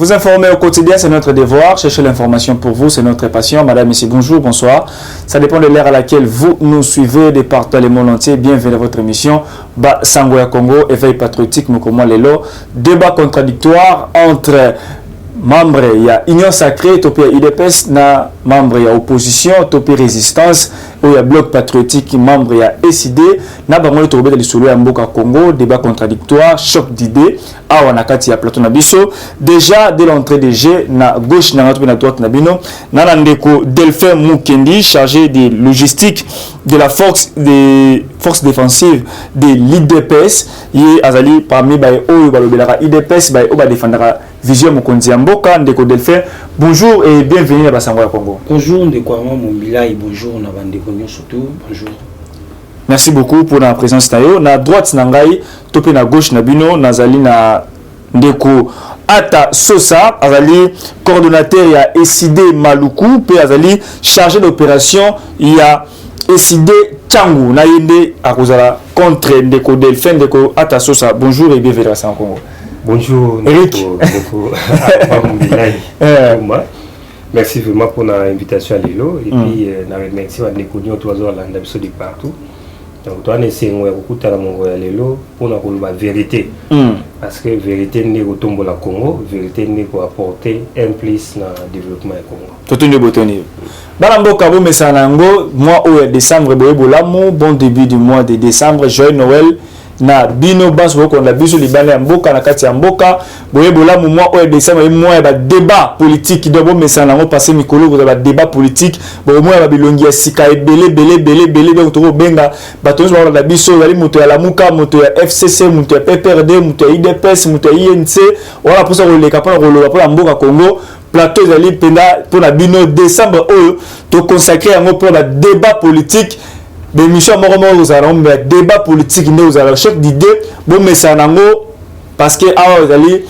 Vous informer au quotidien, c'est notre devoir. Chercher l'information pour vous, c'est notre passion. Madame, Monsieur, bonjour, bonsoir. Ça dépend de l'ère à laquelle vous nous suivez de partout dans le monde entier. Bienvenue à votre émission Sangoya Congo, éveil patriotique, Mokomo Lelo. Débat contradictoire entre membres, il y a Union Sacrée, Topé IDPS, na membres, il y a opposition, Topé Résistance, il y a Bloc Patriotique, membre, il y a SID, na bango Topé de l'Isolo ya Mboka Congo, débat contradictoire, choc d'idées, awa nakati ya plateau nabiso. Déjà, dès l'entrée des jeux, na gauche, na droite nabino, na Ndeko Delphin Mukendi, chargé de logistique de la force des forces défensives de l'IDPS, il azali parmi baye oyo balobelara IDPS, baye oba défendra Vision Mokonzi Mboka. Ndeko Delphin, bonjour et bienvenue à Sangoya Congo. Bonjour Ndeko Mombila et bonjour Nabandeko surtout. Bonjour. Merci beaucoup pour la présence tayo. Na droite nangai, topé na gauche nabino, nazali na Ndeko Ata Sosa, azali coordonnateur il y a SID Maluku, puis azali chargé d'opération il y a SID Tchangu na yende akozala contre Ndeko Delphin. Ndeko Ata Sosa, bonjour et bienvenue à Sangoya Congo. Bonjour Eric. Merci vraiment pour l'invitation à Lilo et puis merci à Ndeko Nyotozo à l'Andabso de partout. Donc toi n'essayez pas de faire Lilo pour la vérité. Parce que vérité n'est pas au la Congo, vérité n'est pas apporter un plus dans le développement du Congo. Tout le monde. Dans la Mboka bo mesanango, mois de décembre bon début du mois de décembre, joyeux Noël. Na bino bas woko na biso libane ya mboka na kati ya mboka boye bolamu mwa oyo décembre mwa ya ba débat politique donc bo mesana ngo passer mikolo ko ba débat politique bo mwa ya bilongi ya sika belé donc to benga bato zo na biso yali moto ya lamuka moto ya FCC moto ya PPRD moto ya IDPS moto ya INC wala posa ko leka pona ko loba pona mboka Congo plateau zali penda pona bino décembre oyo to consacrer yango pona débat politique. Des missions vous allez débat politique vous allez choc d'idée bon mais ça parce que vous allez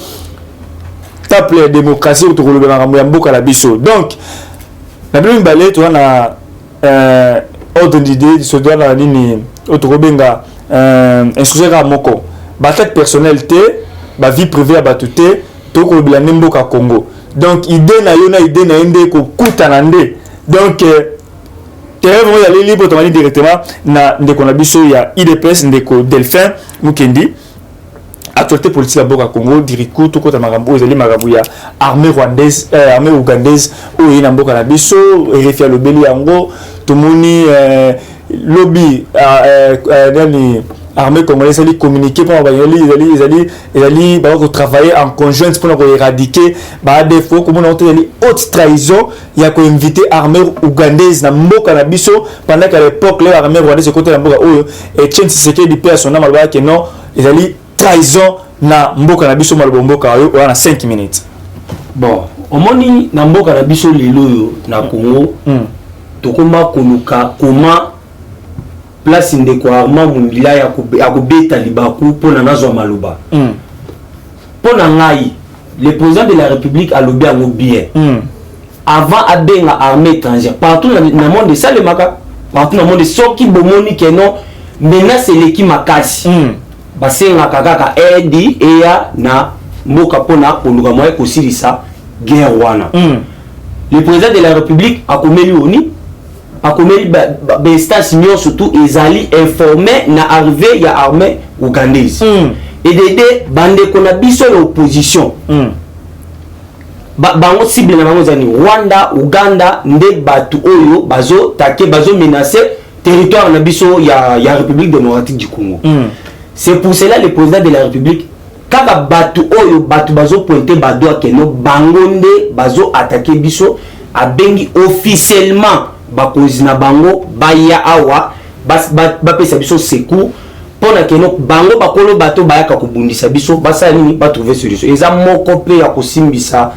taper la démocratie autour de la mboka la biso donc la première balai tu as ordre d'idée se doit la ligne autour benga instruire à moko batat personnalité ba vie privée à batuté to ko bila mboka Congo donc idée na yo na idée na ende ko kutanande donc vous allez libre directement na Ndeko Nabiso il y a IDPS Ndeko Delphin Mukendi actualité politique à Boka Congo diriku tout côté marambo ils allez marambo ya armée rwandaise armée ougandaise ou ina Boka Nabiso RFI a lobeli yango tomoni lobby nani armée congolaise allait communiquer pour ils allaient travailler en conjoint pour éradiquer des fois comme on a haute trahison il y a invité armée ougandaise na mboka na biso pendant qu'à l'époque l'armée rwandaise côté na mboka oyo et Etienne Tshisekedi de son nom malba que non ils allaient trahison na mboka na biso malba mboka oyo on a 5 minutes bon omoni na mboka na biso lelo na Congo tokoma koluka comment place Ndeko Mombila ya kobeta libaku pona nazwa maloba pona ngai le président de la République a lobby en bien avant abenga armée étrangère partout dans le monde ça le maka partout dans le monde soki bomoni que non menace leki makasi basenga kaka aide eya na mboka pona koluka moye kosilisa guerre wana le président de la République a komeli oni a commis des stations surtout ils allaient informer na arrivé ya armée ougandaise et des bande qu'on a biso l'opposition bango cible na bango zani Rwanda Uganda nde batu oyo bazo take bazo menacer territoire na biso ya République démocratique du Congo c'est pour cela le président de la République kaka batu oyo batu bazo pointer badoa que no bango nde bazo attaquer biso a bengi officiellement bakozi na bango baya awa bapesa biso secours pona keno bango bakolo bato bayaka kobundisa biso basa nini ba trouver solution eza moko pe ya kosimbisa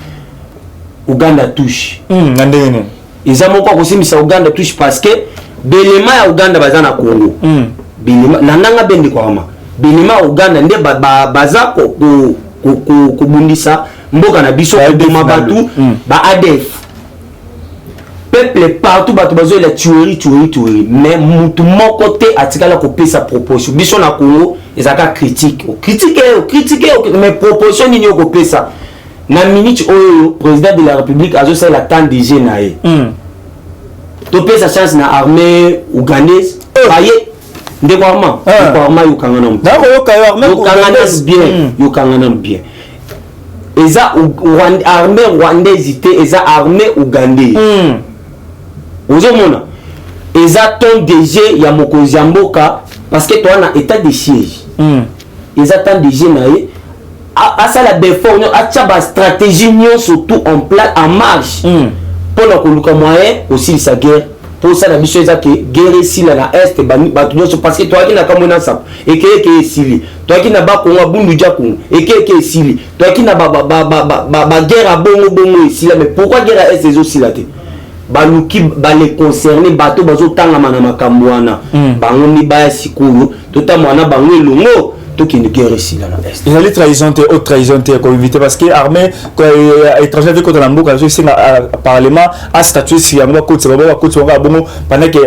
Uganda touche ndenge eza moko ya kosimbisa Uganda touche parce que belema ya Uganda baza na Congo belema nanga bende kwa mama belema ya Uganda nde baza kobundisa mboka na biso koboma batu ba ADF peuple partout bato bazo la tuerie mais mutu moko te atikala kopesa proposition biso na Congo ezaka critique mais proposition nini kopesa na minute oyo président de la République azosala temps DG na ye topesa chance na armée ougandaise aye ndeko arma yokangana bien eza armée rwandaise te eza armée ougandaise ozomona eza ton DG ya mokonzi ya mboka parce que toi na état de siège eza temps DG na ye asala befort atia ba stratégie surtout en place en marche pour la koluka moyen aussi sa guerre pour ça la mission eza que guerre ici là na est batu nyonso parce que toi qui na kamona sap et que esili toi qui na ba kongo bundu dia kongo et que esili toi qui na ba guerre a bongo ici là mais pourquoi guerre à est aussi là te baluki bale concerné bato bazotanga na makambo wana bango ni ba sikoyo tota mwana bango elongo qui ne guerre ici là est. Il y a les trahisons, haute trahison, qu'on évite parce que l'armée étrangère de côté de l'Ambouk, c'est le Parlement a statué si y a un côté pendant que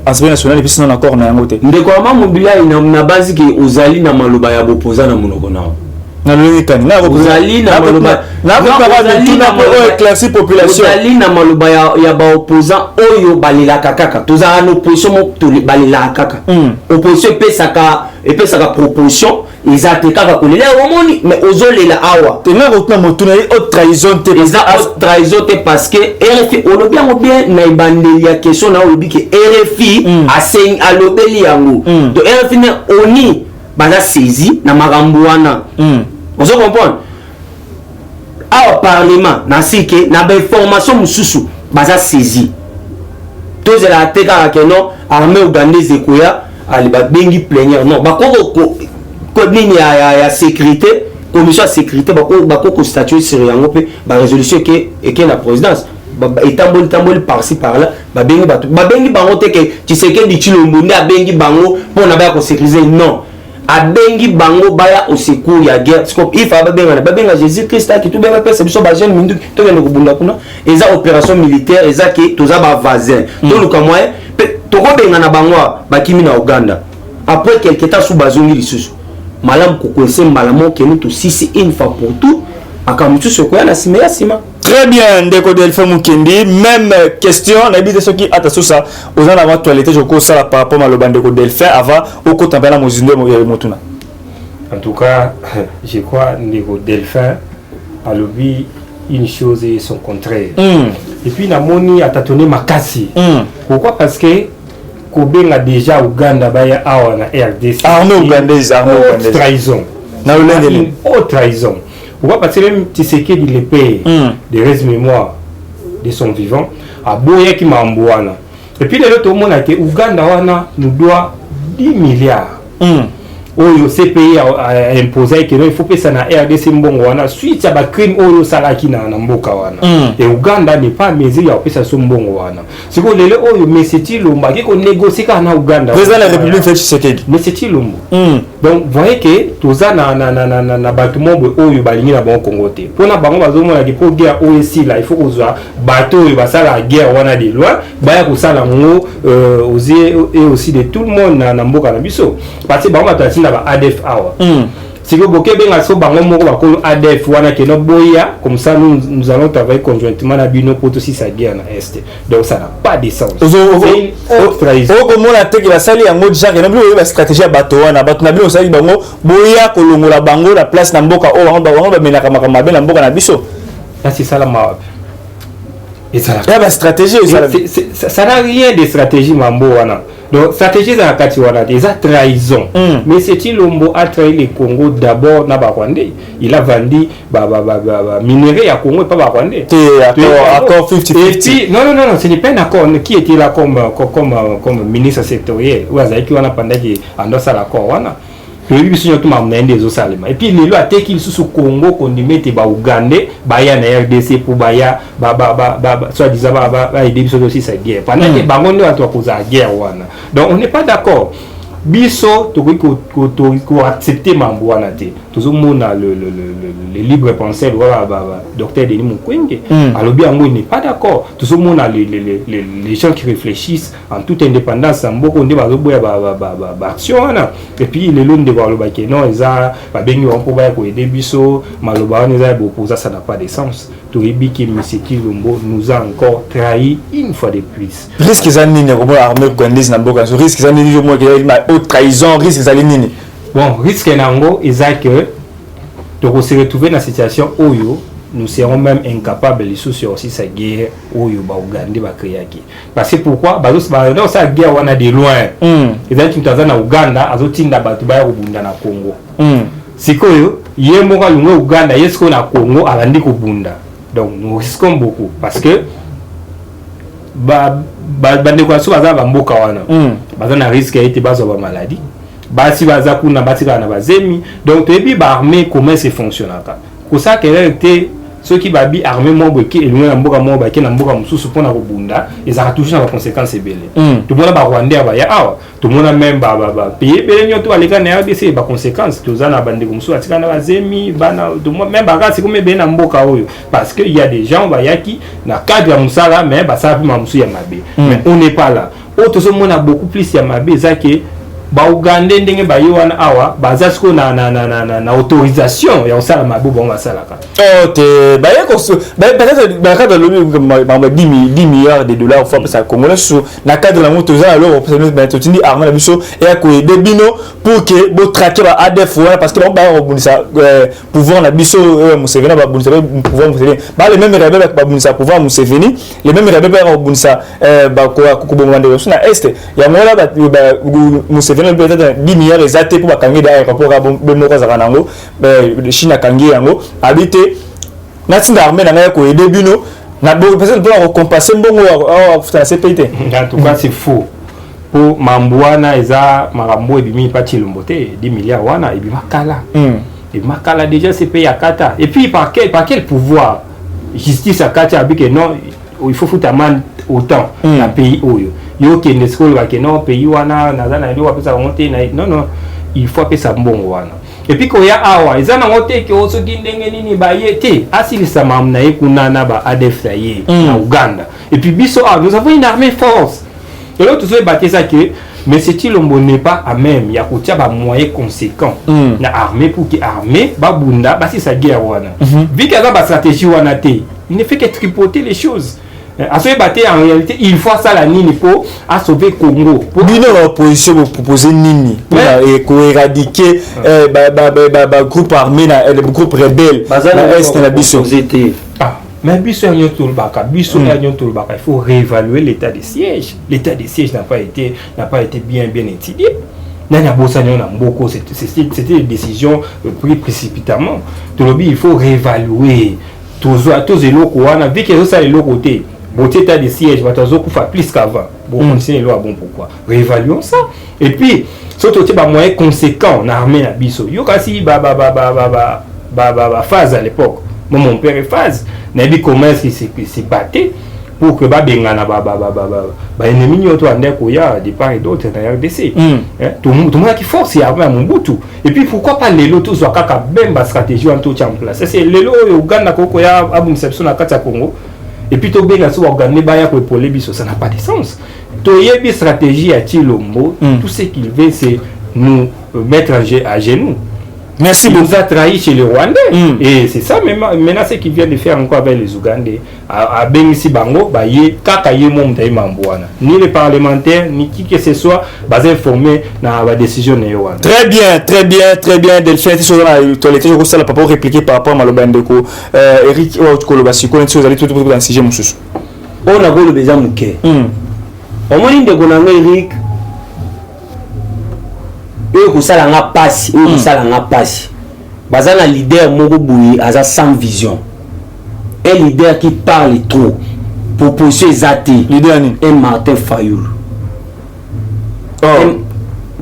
l'Assemblée nationale est plus non encore na ngote. Ndeko ama mobila ina base que ozali na maloba ya bopoza na monoko na. Na lolitani na ozali na maloba na éclaircir population. Ozali na maloba ya ba opposant oyo balela kaka. Tozala na opposition mo balela kaka. Opposition epesaka proposition ezate kaka kolela omoni mais ozolela awa tena rotuna motuna haute trahison te haute trahison te parce que RFI olobi yango bien na ibandeli ya question na olobi ke RFI aseng alobeli yango to RFI ne oni baza saisi na makambo wana ozo comprendre awa parlement na sike na ba information mususu baza saisi tozela teka ke non armée ougandaise ekoya ali ba bengi plénière non bakoko ko nini ya sécurité commission de sécurité bakoko statuer sur yango pe ba résolution ke la présidence etamboli par-ci par-là ba bengi bango te ke Tshisekedi Tshilombo nde abengi bango pona ba ko sécuriser non abengi bango baya au secours ya guerre scope il fa babenga Jésus Christ qui tout benga pesa biso ba jeune mindu to ke ngobunda kuna eza opération militaire eza ke toza ba voisin to luka moyen tokobenga na bango bakimi na Uganda après quelque temps sous bazongi lisusu malam kokwese malamo ke mutu sisi une fois pour tout akamutu sokoya na sima. Très bien, Ndeko Delphin Mukendi, même question, on a dit de ceux qui attendent ça, aux gens avant toilette, je crois ça par rapport à Ndeko Delphin avant au côté de la Mozindo Motuna. En tout cas, je crois Ndeko Delphin a lobby une chose et son contraire. Et puis Namoni a tâtonné Makasi. Pourquoi? Parce que Kobe a déjà Ouganda baya awa na RDC. Armée ougandaise, trahison. Une haute trahison. Pourquoi? Parce que même Tshisekedi le paye des restes mémoire de son vivant à Boya qui m'a embouana. Et puis l'autre monde a que Ouganda wana nous doit 10 milliards. Oyo CPI a imposé que il faut que ça na RDC mbongo wana suite à ba crime oyo salaki na mboka wana. Et Ouganda n'est pas mesé ya opesa so mbongo wana. C'est que lelo oyo mais c'est Ilomba qui ko négocier na Ouganda. Président de la République fait Tshisekedi. Mais c'est Ilomba. Donc voyez que toza na bâtiment oyo balingi na bon Congo te. Pona bango bazomona ki pour guerre oyo si là il faut qu'on soit bateau oyo basala guerre wana de loin baya ko sala ngo oser et aussi de tout le monde na mboka na biso. Parce que bango batasina ba ADF awa. Si vous avez bien sûr bango moko bakolo ADF wana ke no boya comme ça nous allons travailler conjointement na bino pour aussi sa guerre na est. Donc ça n'a pas de sens. C'est autre trahison. Au moment la teke la sali yango déjà que na ba stratégie ya bato wana bato na bino sali bango boya kolongola bango la place na mboka o bango ba menaka makambo na mboka na biso. Là c'est ça la ma. Et ça la stratégie ça n'a rien de stratégie mambo wana. Donc stratégie za kati wana des trahison. Mais c'est Ilombo a trahi le Congo d'abord na Rwandais. Il a vendu minerai à Congo et pas Rwandais. Accord 50-50. Non, ce n'est pas un accord qui était là comme ministre sectoriel. Ou azaki wana pendant qui endossa l'accord wana. Puis surtout m'amener des osalema. Et puis les lois attaquent qu'ils sous Congo qu'on y mette ba Ougandais, ba ya na RDC pour baya soit disant ba aider aussi sa guerre. Pendant que bango ne va pas poser la guerre wana. Donc on n'est pas d'accord. biso to ko accepter mambo wana te toujours mona le libre penseur voilà docteur Denis Mukwege alobi yango il n'est pas d'accord toujours mona les gens qui réfléchissent en toute indépendance mboko nde bazoboya ba action wana et puis les londe de baloba ke non eza ba bengi on po ba ko aider biso maloba wana eza beaucoup ça n'a pas de sens to yebi ki monsieur Kilombo nous a encore trahi une fois de plus risque za nini ko armée congolaise na mboka so risque za nini mo ke ma haute trahison risque za nini bon risque nango eza que to se retrouver dans situation oyo nous serons même incapables de sur aussi sa guerre oyo ba Uganda ba créaki parce que pourquoi dans sa guerre wana de loin eza ki mtaza na Uganda azotinda batu ba kubunda na Congo sikoyo ye moka lunga Uganda yesko na Congo alandi kubunda donc nous risquons beaucoup parce que bande kwa so baza bamboka wana baza na risque ete bazo ba maladie basi baza kuna batika na bazemi donc toyebi ba armée comment ça fonctionne ka ko ça que était ceux qui babi armée mobile qui est loin na mboka mobile qui na mboka mususu pona ko bunda ils ont toujours des conséquences belé tout monde ba Rwanda ba ya awa tout monde même ba pays belé nyoto aleka na RDC ba conséquences to za na bande ko mususu atika na bazemi bana tout monde même ba ka c'est comme be na mboka oyo parce que il y a des gens ba yaki na cadre ya musala mais ba sa ma musu ya mabe mais on n'est pas là autre ce monde a beaucoup plus ya mabe za que ba Uganda ndenge ba yiwana awa baza siko na autorisation ya osala mabu bon basala ka te ba yako peut-être ba cadre le 10 milliards de dollars fois ça congolais sur na cadre la moto za alors peut-être to tindi armée la biso et ko de bino pour que bo traquer ba ADF parce que ba rebonisa pouvoir na biso Museveni ba bonisa pouvoir Museveni ba les mêmes rebelles ba bonisa pouvoir Museveni les mêmes rebelles ba bonisa ba ko bomande sur na est ya mola ba Museveni peut-être 10 milliards exactés pour bakangi da rapport à bomoko za kanango Chine kangi yango habité natinda armée na ngaya ko aider bino na bo peut-être pour compenser mbongo à CPT en tout cas c'est faux pour mambuana eza marambo ebimi pa Chilombo te 10 milliards wana ebima kala et makala déjà c'est payé à kata et puis par quel pouvoir justice à kata abike non il faut foutre amende autant na pays oyo yo kende skol ba ke non pays wana nazana ndio wapesa monter non il faut appeler ça mbongo wana et puis ko ya awa ezana ngote ke oso kindenge nini ba yete asilisa mamna ekunana ba ADF ye na Uganda et puis biso nous avons une armée force et l'autre se battre ça que mais c'est Chilombo n'est pas à même ya kotia ba moyens conséquents na armée pour que armée ba bunda ba si sa guerre wana vu qu'il y a ba stratégie wana te il ne fait que tripoter les choses. À ce battre en réalité, il faut ça la nini pour à sauver Congo. Pour l'opposition vous proposer nini pour éradiquer groupe armé le groupe rebelle est la biso. Mais biso il faut réévaluer l'état de siège. L'état de siège n'a pas été bien étudié. C'était des décisions prises précipitamment. Il faut réévaluer tous les locaux. Vu que ça les locaux bon état de siège va faire plus qu'avant bon continuer là bon pourquoi réévaluons ça et puis surtout tu as moyen conséquent en armée na biso yo kasi phase à l'époque mon père est phase na bi comment c'est batté pour que ba bengana ba ennemi nyoto ande ko ya de part et d'autre na RDC tout le monde qui force ya ba Mobutu et puis pourquoi pas les lotos zo kaka bemba stratégie en tout en place c'est les lo Uganda koko ya abu mception na kata Congo et puis to benga so organiser ba ya ko épauler biso ça n'a pas de sens to yebi stratégie à Chilombo tout ce qu'il veut c'est nous mettre à genoux. Merci beaucoup. Il nous a trahi chez les Rwandais. Et c'est ça maintenant ce qu'il vient de faire encore avec les Ougandais. À Bengisi Bango, ni les parlementaires, ni qui que ce soit, basé informé dans la décision de Rwanda. Très bien. Delphine, si vous avez toiletté, je vous pas répliquer par rapport à Malobandeko. Eric, Kolobasi, vous allez tout dans le sujet, monsieur. On a le besoin de Mouké. Au moins, il y a Eric. Eux ko sala nga passe bazana leader moko boui aza sans vision un leader qui parle trop proposition ezate leader ni un Martin Fayoul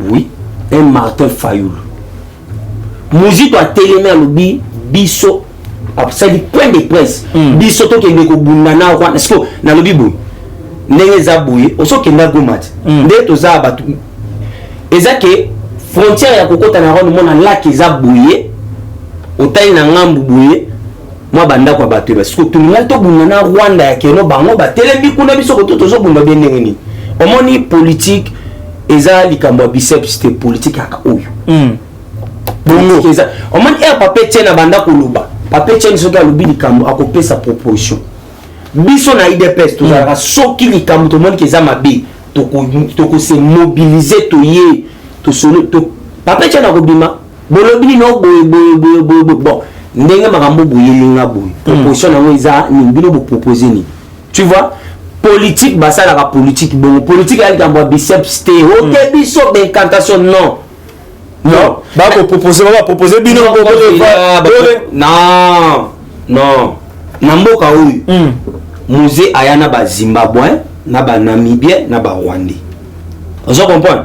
oui un Martin Fayoul Mouzito a télémé lobi biso ça dit point de presse biso to kende ko bundana kwa est-ce que na lobi boui ndenge za boui oso kenda gomat nde to za batu eza ke frontière ya kokota na ronde mona lac eza boye otai na ngambu boye moi banda kwa bato parce que tout le monde to bunda na Rwanda ya keno bango ba telembi kuna biso ko to zo bunda bendenge ni omoni politique eza likambo biceps c'était politique aka oyo bongo eza omoni papier tena banda ko luba papier tena soki alubi likambo akopesa proposition biso na IDPS to za soki likambo to moni keza mabe to ko se mobiliser to ye to solo to papier tena ko bima bolobi no boy bon ndenge makambo boyelinga boy proposition nango eza ni bino bo proposer ni tu vois politique basala la politique bon politique ali kambo biceps té ok biso d'incantation non ba ko proposer bino non na mboka oyo musée ayana ba Zimbabwe na ba Namibie na ba Rwandais ozo comprendre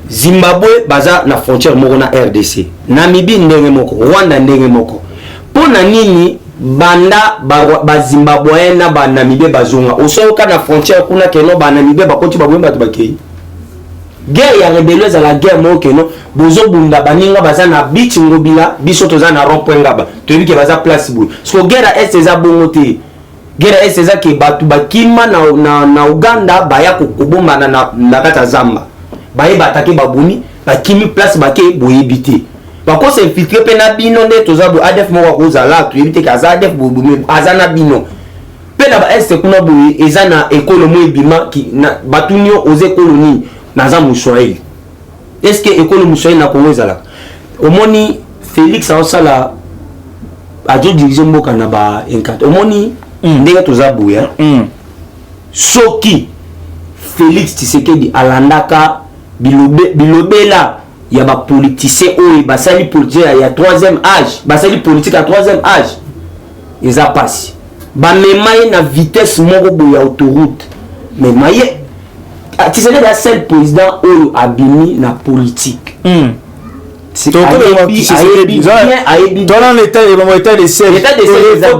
Zimbabwe baza na frontière moko na RDC, Namibie ndenge moko, Rwanda ndenge moko. Pona nini banda ba Zimbabwe na ba Namibie bazonga osoka na frontière kuna keno ba Namibie bakoti babwemba to bakei. Guerre ya rebellion za la guerre moko keno bozo bunda baninga baza na beach ngobila biso toza na rond-point ngaba. Toyebi ke baza place boy. So guerre est eza bongo te. Guerre est eza ke batu bakima na Uganda baya kokobomba na kata Zamba. Baye batake babuni bakimi place bake boyebité bako se infiltrer pe na bino nde tozabo ADF moko kozala to yebité ka za ADF bobume azana bino pe na ba est kuna boye ezana école mo ebima ki na batunio aux écoles na za Moussouaïl est-ce que école Moussouaïl na Congo ezala omoni Félix Aosala ajo diriger mboka na ba enkate omoni ndenge tozabo ya soki Félix Tshisekedi alandaka bilobela ya ba politicien oyo basali politique ya 3e âge basali politique à 3e âge eza passe ba memaye na vitesse moko boya autoroute mais maye Tshisekedi la seul président oyo abimi na politique c'est dans l'état de siège il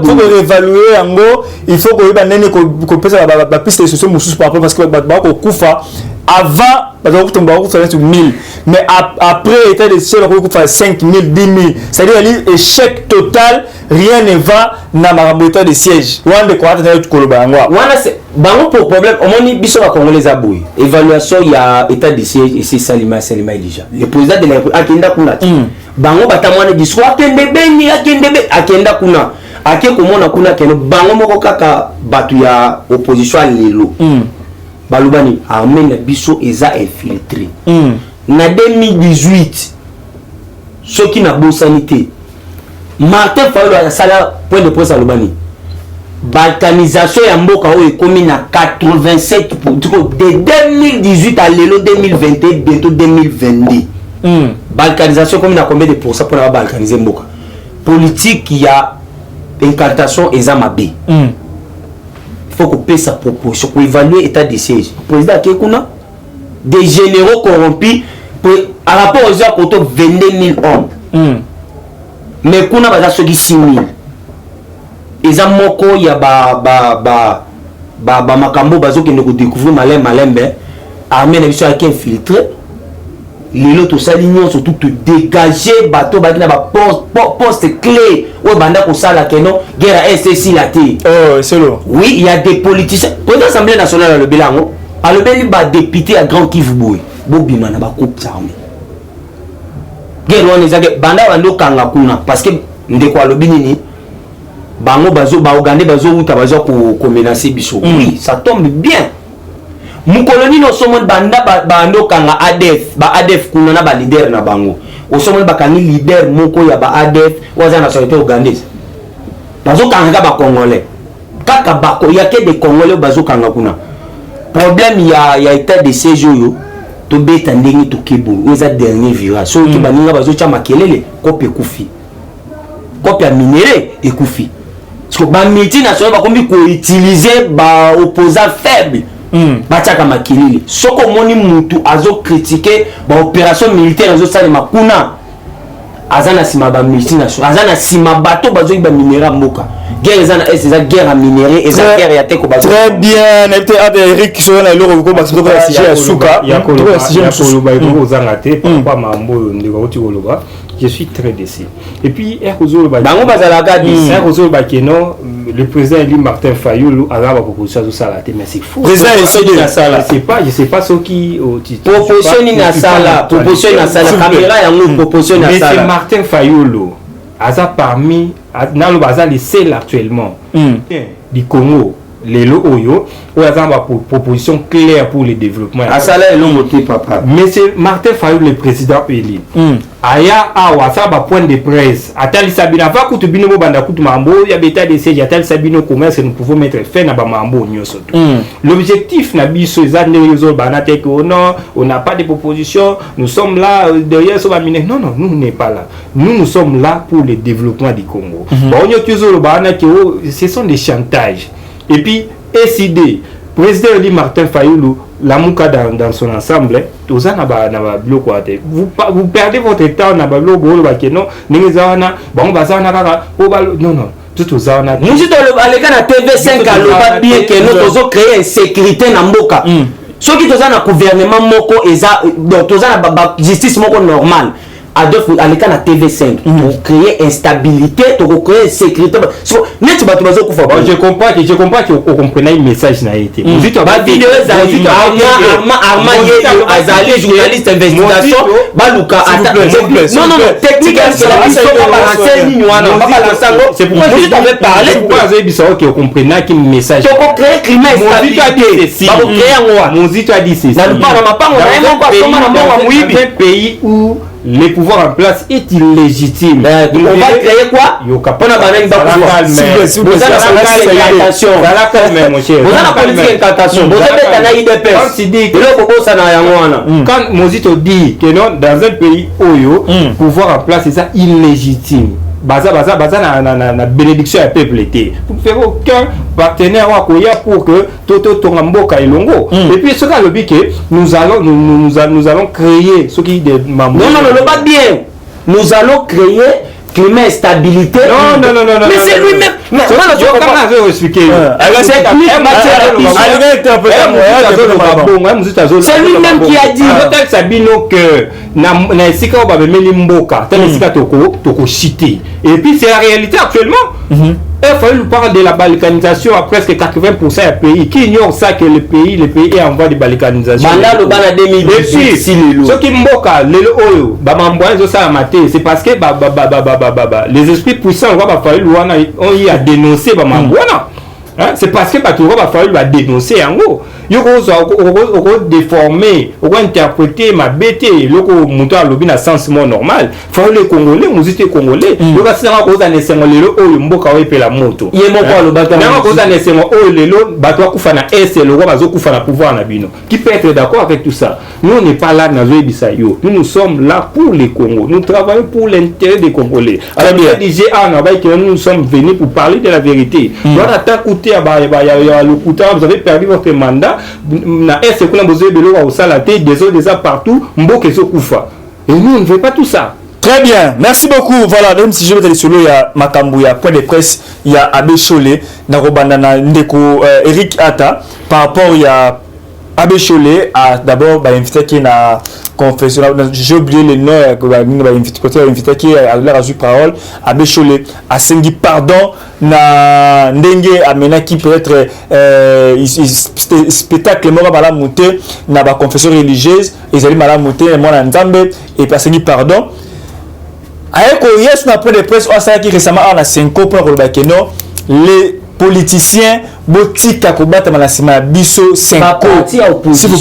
faut réévaluer ango il faut que ba nene ko pesa ba piste de solution mususu par rapport parce que ba ko kufa avant parce que on va faire 1000 mais après état de siège on va faire 5000 10000 c'est-à-dire échec total rien ne va na makambo état de siège wande ko ata tu koloba ngwa wana c'est bango pour problème omoni biso ba congolais aboui évaluation ya état de siège et c'est Salima déjà le président de la République akenda kuna bango batamwana discours akenda kuna ake komona kuna keno bango moko kaka batu ya opposition lelo balubani armée na biso eza infiltré na 2018 soki na bon sanité Martin Fayulu a sala point de presse alubani balkanisation ya mboka oyo ekomi na 87 de 2018 à lelo 2021 bientôt 2022 balkanisation comme na combien de pourcents pour la balkaniser mboka politique ya incantation eza mabe faut qu'on paie sa proposition pour évaluer l'état de siège président Kekuna des généraux corrompus à rapport aux gens qui ont 22 000 hommes mais kuna baza soki 6 000 eza moko ya ba makambo bazokende ko découvrir malembe armée na biso aki infiltré lelo to sali nyonso tout dégager bateau bakina ba poste clé ou banda ko sala keno guerre SSI la té oh c'est lo oui il y a des politiciens pour l'Assemblée nationale le bilango a le beli ba député à Grand Kivu boy bobima na ba coupe armée guerre on ezake banda bando kanga kuna parce que ndeko alobini ni bango bazo ba Ougandais bazo uta bazo ko menacer biso oui ça tombe bien mukoloni no somon banda bando kanga ADF kuna na ba leader na bango o somon bakani leader moko ya ba ADF waza na société ougandaise bazo kanga ba congolais kaka bako ya ke de congolais bazo kanga kuna problème ya état de siège yo to beta ndenge to kebu eza dernier virage so ki baninga bazo cha makelele kope kufi kope ya minéré ekufi parce que ba multinational ba kombi ko utiliser ba opposant faible batiaka makilili soko moni mutu azo critiquer ba opération militaire azo salema kuna azana sima ba multinational azana sima bato bazo ba minéraux mboka guerre ezana c'est ça guerre à minéraux et ça guerre ya teko bazo très bien n'était Eric qui sont na loro ko parce que c'est ya suka ya ko ba ko zanga te pas mambo ndiko ti koloba je suis très déçu et puis Erozolo ba bango bazala gadi Erozolo ba keno le président Eli Martin Fayulu a la proposition de salate mais c'est faux président je sais pas ce qui proposition na sala caméra ya nous proposition na sala mais Martin Fayulu aza parmi dans le bazar les seul actuellement du Congo les oyo ou aza ba proposition claire pour le développement asala elongo te papa mais c'est Martin Fayulu le président Eli aya awa ça ba point de presse atali sabina va kutu bino bo banda kutu mambo ya beta de siège atali sabino commerce nous pouvons mettre fin na ba mambo nyoso l'objectif na biso ezande yozo bana te que non on n'a pas de proposition nous sommes là derrière so ba mine non nous n'est pas là nous sommes là pour le développement du Congo bon nyozo bana que ce sont des chantages et puis SID président Eli Martin Fayulu la Mouka dans son ensemble vous perdez votre temps na bablo bolo ba keno ningi zawana bango bazana kaka non tout zawana musi to le aleka na TV5 aloba bien que nous tozo créer insécurité na mboka soki toza na gouvernement moko eza donc toza na justice moko normal Adolphe aleka na TV5 pour créer instabilité pour créer sécurité net bato bazo kufa je comprends que vous comprenez le message na été vous dites ba vidéo za arma yeyo azali journaliste investigation baluka non techniquement c'est la mission de balancer ligne wana pas balancer c'est pourquoi je t'avais parlé pourquoi vous avez dit ça que vous comprenez que message pour créer climat instabilité ba créer ngwa Mozito a dit ceci na pas na mapango na ngo kwa soma na mbongo muibi un pays où le pouvoir en place est illégitime. Donc on va créer quoi? On a besoin d'incantation. Vous avez la politique d'incantation. Vous avez la IDPS. Quand tu dis quand Mozito dit que non, dans un pays où le pouvoir en place est ça illégitime. Baza na bénédiction à peuple était. Vous ne faites aucun partenaire pour que Toto Tongamboka et Longo. Et puis ce cas le but que nous allons créer ce qui des membres. Non, pas bien. Nous allons créer climat et stabilité. Non. Mais c'est lui-même. C'est lui-même qui a dit. Et puis c'est la réalité actuellement. Il faut parler de la balkanisation à presque 80% des pays. Qui ignore ça que le pays est en voie de balkanisation. Ce qui mboka, c'est parce que les esprits puissants ont eu à dénoncer. C'est parce que va falloir dénoncer en gros. Il faut déformer, interpréter ma bête, il faut monter à l'objet dans sens normal. Il faut les Congolais, les Congolais. Il faut que les Congolais la moto. Il y a qui peut être d'accord avec tout ça. Nous on n'est pas là dans le nous sommes là pour les Congos. Nous travaillons pour l'intérêt des Congolais. Alors nous sommes venus pour parler de la vérité. Vous avez perdu votre mandat. Des autres déjà partout. Et nous on ne veut pas tout ça. Très bien, merci beaucoup. Voilà, même si je vais te dire, il y a Makambu, il y a point de presse, il y a Abbé Cholé, Narobandana Ndeko, Eric Atta. Par rapport, il y a Abbé Cholé a d'abord invité qui na confession. J'ai oublié le nom, invité qui a l'air à jouer parole. Abbé Cholé a sengi pardon na ndenge amena qui peut être spectacle mora bala monter na ba confession religieuse. Ils allaient mala monter moi na Nzambe et pas sengi pardon. Avec yes na point de presse qui récemment on a 5 ans pour le les politiciens botika ko batama na sima biso 5 ans s'il vous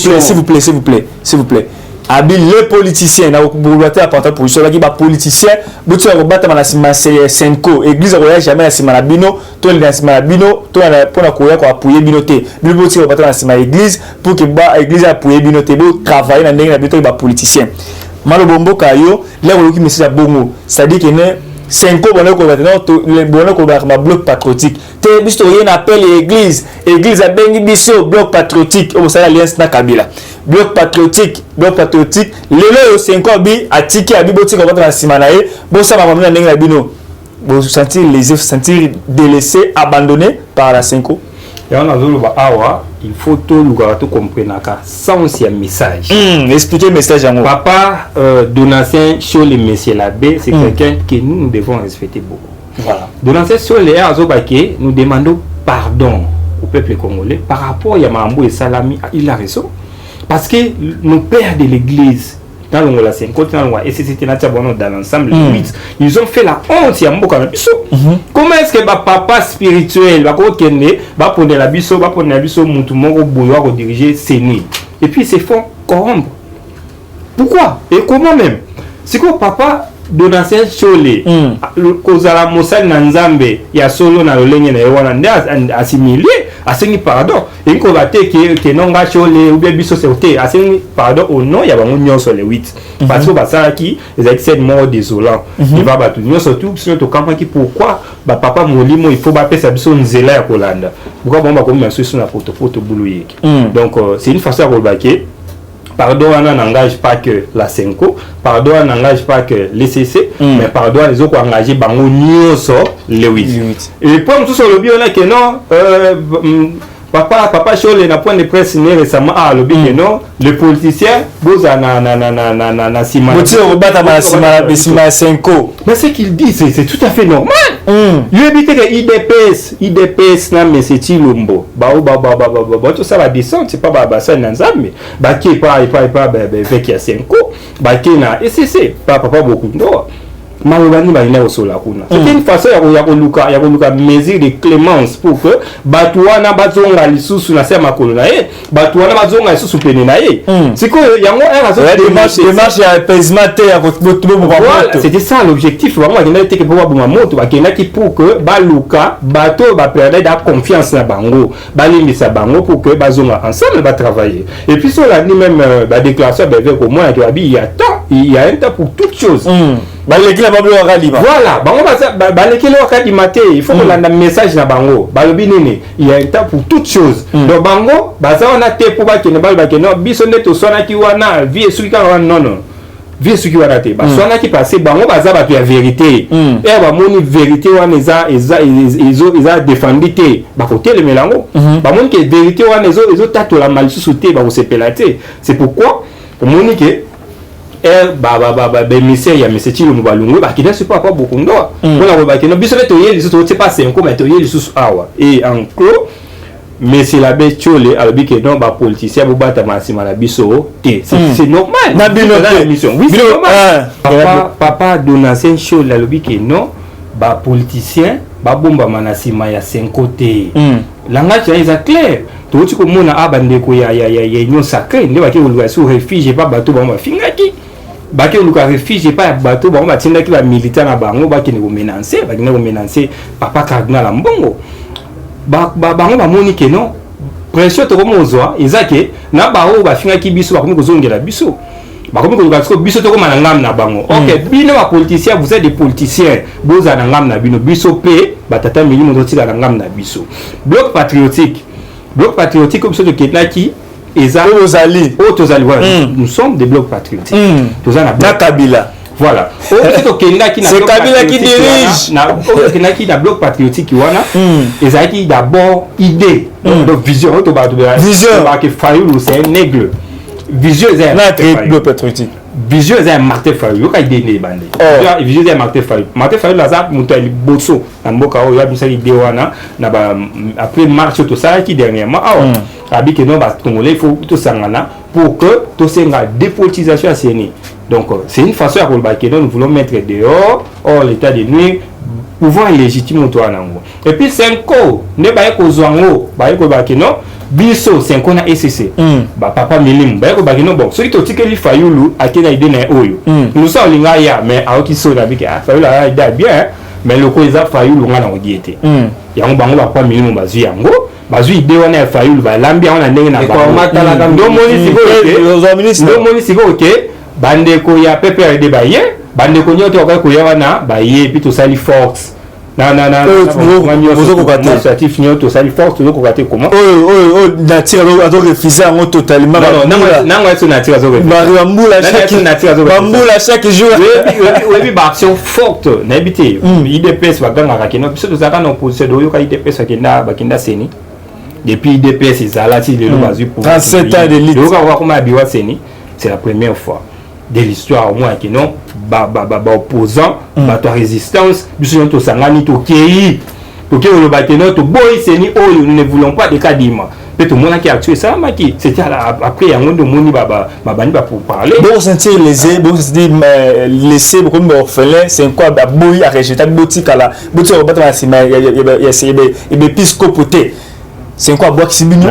plaît abi les politiciens na boulata apporter position là qui ba politiciens botika ko batama na sima 5 ans église royale jamais na sima na bino to na sima na bino to na pona ko ya ko appuyer bino te bi botika ko batama na sima église pour que ba église appuyer bino te bo travailler na ndenge na bito ba politiciens malobombo kayo là ko ki message bongo ça dit que 5 ans bonne ko le bonne ko ba bloc patriotique te biso rien appelle église a bengi biso bloc patriotique au sala alliance na Kabila bloc patriotique lelo 5 ans bi atiki abi boti ko na simanae bo sa ba na ndenge bino bo sentir lésé sentir délaissé abandonné par la 5 ans. Et on a vu awa il faut tout le comprendre sans un message. Expliquez le message en Papa Donatien Chole Monsieur l'abbé, c'est quelqu'un que nous devons respecter beaucoup. Voilà. Donatien Chole Azobake, nous demandons pardon au peuple congolais par rapport à Yamambo et Salami, il a raison. Parce que nos pères de l'église dans l'Angola 50 et c'était dans l'ensemble ils ont fait la honte ya mboka na biso. Comment est-ce que papa spirituel va prendre la biso mutu moko boyo va diriger Seni et puis c'est font corrompre. Pourquoi et comment même c'est que papa Donatien Chole kozala mosali na nzambe ya solo na lolenge na yewana nde assimilé asengi pardon et ko va te que nonga Chole ou bien biso c'est asengi pardon au nom ya bango nyonso le 8 parce que basala ki les excès mort désolant il va battu nyonso tout sinon to comprendre ki pourquoi ba papa molimo il faut ba pesa biso nzela ya kolanda pourquoi bon ba comme sur na photo boulou donc c'est une façon à rebaquer. Pardon n'engage pas que la Senko, pardon n'engage pas que l'ECC, mais pardon les autres engagés bango nyonso le 8. Et pour tout sur le bio là que non papa Chole na point de presse récemment le bio que non le politicien boza na sima. Boti obata na sima Senko. Mais ce qu'il dit c'est tout à fait normal. Il évite que IDPS na mais c'est Chilombo. Ba tout ça va descendre, c'est pas ça na nzambe. Ba qui pas avec ya Senko, ba qui na ECC, papa beaucoup ndo. Malobani ba ina osola kuna. C'est une façon ya koluka mesure de clémence pour que batuana bazonga lisusu na sema kolona batuana bazonga lisusu pene na c'est que yango démarche ya apaisement ya c'était ça l'objectif vraiment il était que pour ba moto ba kenaki pour que baluka bato ba perdre da confiance na bango balimisa bango pour que bazonga ensemble ba travailler et puis sur la même ba déclaration ba avec au moins il y a un temps pour toute chose. Voilà, il faut que le message na bango. Il y a un temps pour toutes choses. Donc bango, on a été pour que non, bisonne to sona ki wana vie suki non. Vie suki wana te. Sona ki passé bango baza ba la vérité. Et ba moni vérité wana eza défendu te. Ba côté le melango. Ba moni que vérité wana ezo tato la malisusu te ba ko sepelate. C'est pourquoi moni que message ya message Chilo Mubalungu ba kida c'est pas beaucoup ndoa on ba kino biso to yeli so c'est pas 5 mais to yeli sous awa et en gros mais c'est la bête Chole alobi que non ba politicien bo bata masima la biso c'est normal na bino émission oui c'est normal papa Donatien Chole alobi que non ba politicien ba bomba manasima ya 5 côté langage est clair to ti ko mona abande ko ya union sacrée nde ba ke oluka sur réfugié pas bato ba fingaki baki oluka réfugié pas bato ba batinda ki ba militaire na bango ba ki ne ko menacer papa cardinal la mbongo bango ba moni ke non pression to ko mozwa ezake na ba o ba fingaki biso ba komi ko zongela biso ba komi ko luka ko biso to ko manangam na bango OK bino ba politicien vous êtes des politiciens boza na ngam na bino biso pe batata milimo to tika na ngam na biso bloc patriotique comme ceux de Kenaki et Ozali voilà nous sommes des blocs patriotiques na Kabila voilà c'est Kabila qui dirige Kenaki na bloc patriotique wana ezaki d'abord idée donc vision que Fayulu c'est un aigle vision c'est bloc patriotique vision c'est Martin Fayulu ka idée bande vision c'est Martin Fayulu la muto ali boso na mboka o ya bisali idée wana na ba après marche tout ça qui dernièrement abi que non ba congolais faut tout sangana pour que tout senga dépolitisation à Seni donc c'est une façon à que nous voulons mettre dehors l'état de nuit pouvoir illégitime to anango et puis 5 ans ne ba ko zwango ba ko ba que non biso 5 ans na ECC ba papa milim ba ko ba que non bon celui to tikeli Fayulu akena idée na oyo nous ça linga ya mais a qui so na bi que Fayulu a idée bien mais le ko eza Fayulu ngana odiete yango bango ba pa milim bazui yango bazui idée wana Fayulu ba lambi wana ndenge na ba ndo moni siko OK bande ko ya PPRD ba ye bande ko nyoto ka ko yawa na ba ye puis to sali force na administratif nyoto sali force to ko kate comment na tira a refuser en totalement non est na tira zo bambula chaque jour oui ba action forte na habité IDPS ba ganga ka kino biso to zaka na opposition do yo ka IDPS ba kinda seni depuis IDPS izalati le bazu pour 37 ans d'élite donc on va comment abiwa seni c'est la première fois de l'histoire au moins que non opposant to résistance biso to sangani to kei to ke le bateno to boy seni oyo nous ne voulons pas de kadima peut tout monde qui a tué ça maki c'était après yango de moni bani ba pour parler bon sentir lésé bon se dire laisser comme orphelin c'est quoi ba boy a rejeter botika la botika ba ta sima ya piscopoté c'est quoi bois qui sibini